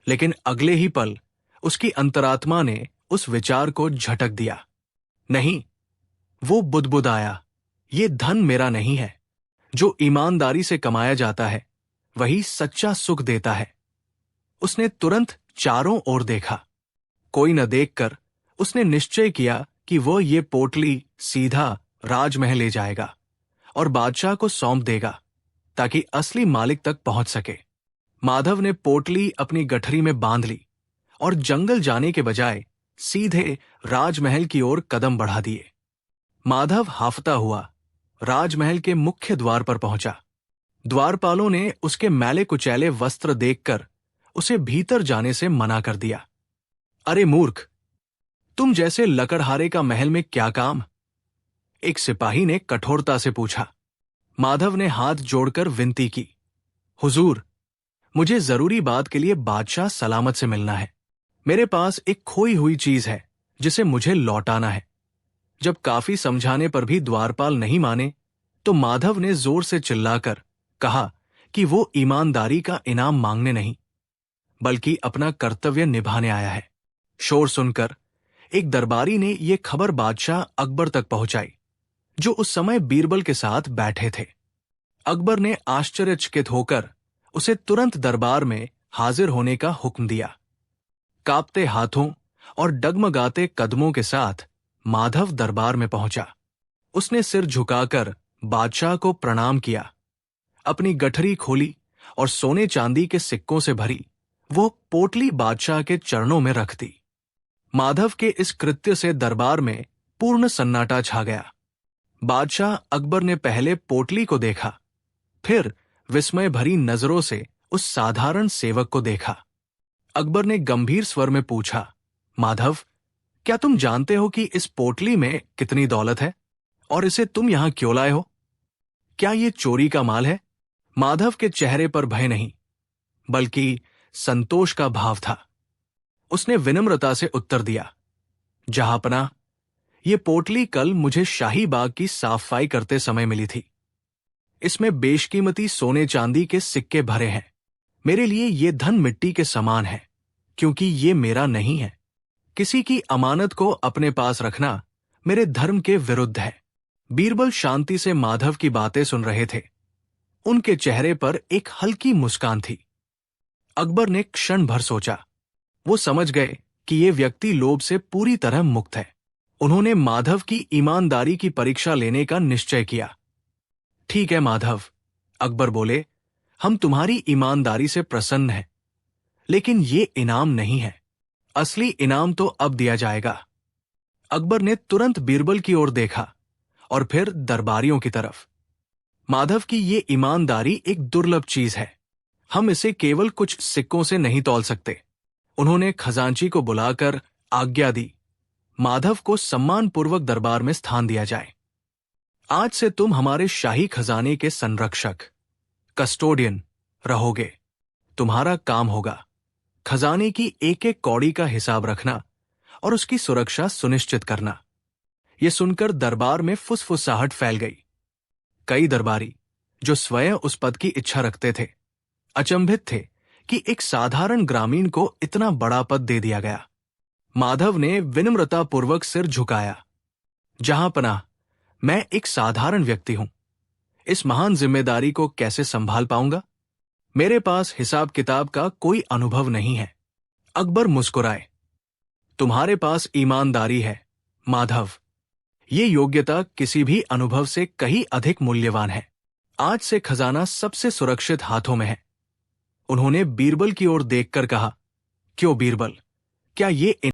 लेकिन अगले ही पल उसकी अंतरात्मा ने उस विचार को झटक दिया। नहीं, वो बुदबुदाया, ये धन मेरा नहीं है। जो ईमानदारी से कमाया जाता है वही सच्चा सुख देता है। उसने तुरंत चारों ओर देखा। कोई न देखकर उसने निश्चय किया कि वो ये पोटली सीधा राजमहल ले जाएगा और बादशाह को सौंप देगा, ताकि असली मालिक तक पहुंच सके। माधव ने पोटली अपनी गठरी में बांध ली और जंगल जाने के बजाय सीधे राजमहल की ओर कदम बढ़ा दिए। माधव हाफता हुआ राजमहल के मुख्य द्वार पर पहुंचा। द्वारपालों ने उसके मैले कुचैले वस्त्र देखकर उसे भीतर जाने से मना कर दिया। अरे मूर्ख, तुम जैसे लकड़हारे का महल में क्या काम? एक सिपाही ने कठोरता से पूछा। माधव ने हाथ जोड़कर विनती की, हुजूर, मुझे जरूरी बात के लिए बादशाह सलामत से मिलना है। मेरे पास एक खोई हुई चीज है जिसे मुझे लौटाना है। जब काफी समझाने पर भी द्वारपाल नहीं माने तो माधव ने जोर से चिल्लाकर कहा कि वो ईमानदारी का इनाम मांगने नहीं, बल्कि अपना कर्तव्य निभाने आया है। शोर सुनकर एक दरबारी ने ये खबर बादशाह अकबर तक पहुंचाई, जो उस समय बीरबल के साथ बैठे थे। अकबर ने आश्चर्यचकित होकर उसे तुरंत दरबार में हाजिर होने का हुक्म दिया। कांपते हाथों और डगमगाते कदमों के साथ माधव दरबार में पहुंचा। उसने सिर झुकाकर बादशाह को प्रणाम किया। अपनी गठरी खोली और सोने चांदी के सिक्कों से भरी वो पोटली बादशाह के चरणों में रख दी। माधव के इस कृत्य से दरबार में पूर्ण सन्नाटा छा गया। बादशाह अकबर ने पहले पोटली को देखा, फिर विस्मय भरी नजरों से उस साधारण सेवक को देखा। अकबर ने गंभीर स्वर में पूछा, माधव, क्या तुम जानते हो कि इस पोटली में कितनी दौलत है और इसे तुम यहां क्यों लाए हो? क्या ये चोरी का माल है? माधव के चेहरे पर भय नहीं, बल्कि संतोष का भाव था। उसने विनम्रता से उत्तर दिया, जहांपनाह, ये पोटली कल मुझे शाही बाग की साफाई करते समय मिली थी। इसमें बेशकीमती सोने चांदी के सिक्के भरे हैं। मेरे लिए ये धन मिट्टी के समान है, क्योंकि ये मेरा नहीं है। किसी की अमानत को अपने पास रखना मेरे धर्म के विरुद्ध है। बीरबल शांति से माधव की बातें सुन रहे थे। उनके चेहरे पर एक हल्की मुस्कान थी। अकबर ने क्षण भर सोचा। वो समझ गए कि ये व्यक्ति लोभ से पूरी तरह मुक्त है। उन्होंने माधव की ईमानदारी की परीक्षा लेने का निश्चय किया। ठीक है माधव, अकबर बोले, हम तुम्हारी ईमानदारी से प्रसन्न हैं, लेकिन ये इनाम नहीं है। असली इनाम तो अब दिया जाएगा। अकबर ने तुरंत बीरबल की ओर देखा और फिर दरबारियों की तरफ। माधव की ये ईमानदारी एक दुर्लभ चीज है। हम इसे केवल कुछ सिक्कों से नहीं तौल सकते। उन्होंने खजांची को बुलाकर आज्ञा दी, माधव को सम्मानपूर्वक दरबार में स्थान दिया जाए। आज से तुम हमारे शाही खजाने के संरक्षक, कस्टोडियन रहोगे। तुम्हारा काम होगा खजाने की एक एक कौड़ी का हिसाब रखना और उसकी सुरक्षा सुनिश्चित करना। यह सुनकर दरबार में फुसफुसाहट फैल गई। कई दरबारी, जो स्वयं उस पद की इच्छा रखते थे, अचंभित थे कि एक साधारण ग्रामीण को इतना बड़ा पद दे दिया गया। माधव ने विनम्रतापूर्वक सिर झुकाया। जहांपनाह, मैं एक साधारण व्यक्ति हूं। इस महान जिम्मेदारी को कैसे संभाल पाऊंगा? मेरे पास हिसाब किताब का कोई अनुभव नहीं है। अकबर मुस्कुराए। तुम्हारे पास ईमानदारी है, माधव। ये योग्यता किसी भी अनुभव से कहीं अधिक मूल्यवान है। आज से खजाना सबसे सुरक्षित हाथों में है। उन्होंने बीरबल की ओर देखकर कहा, क्यों बीरबल, क्या ये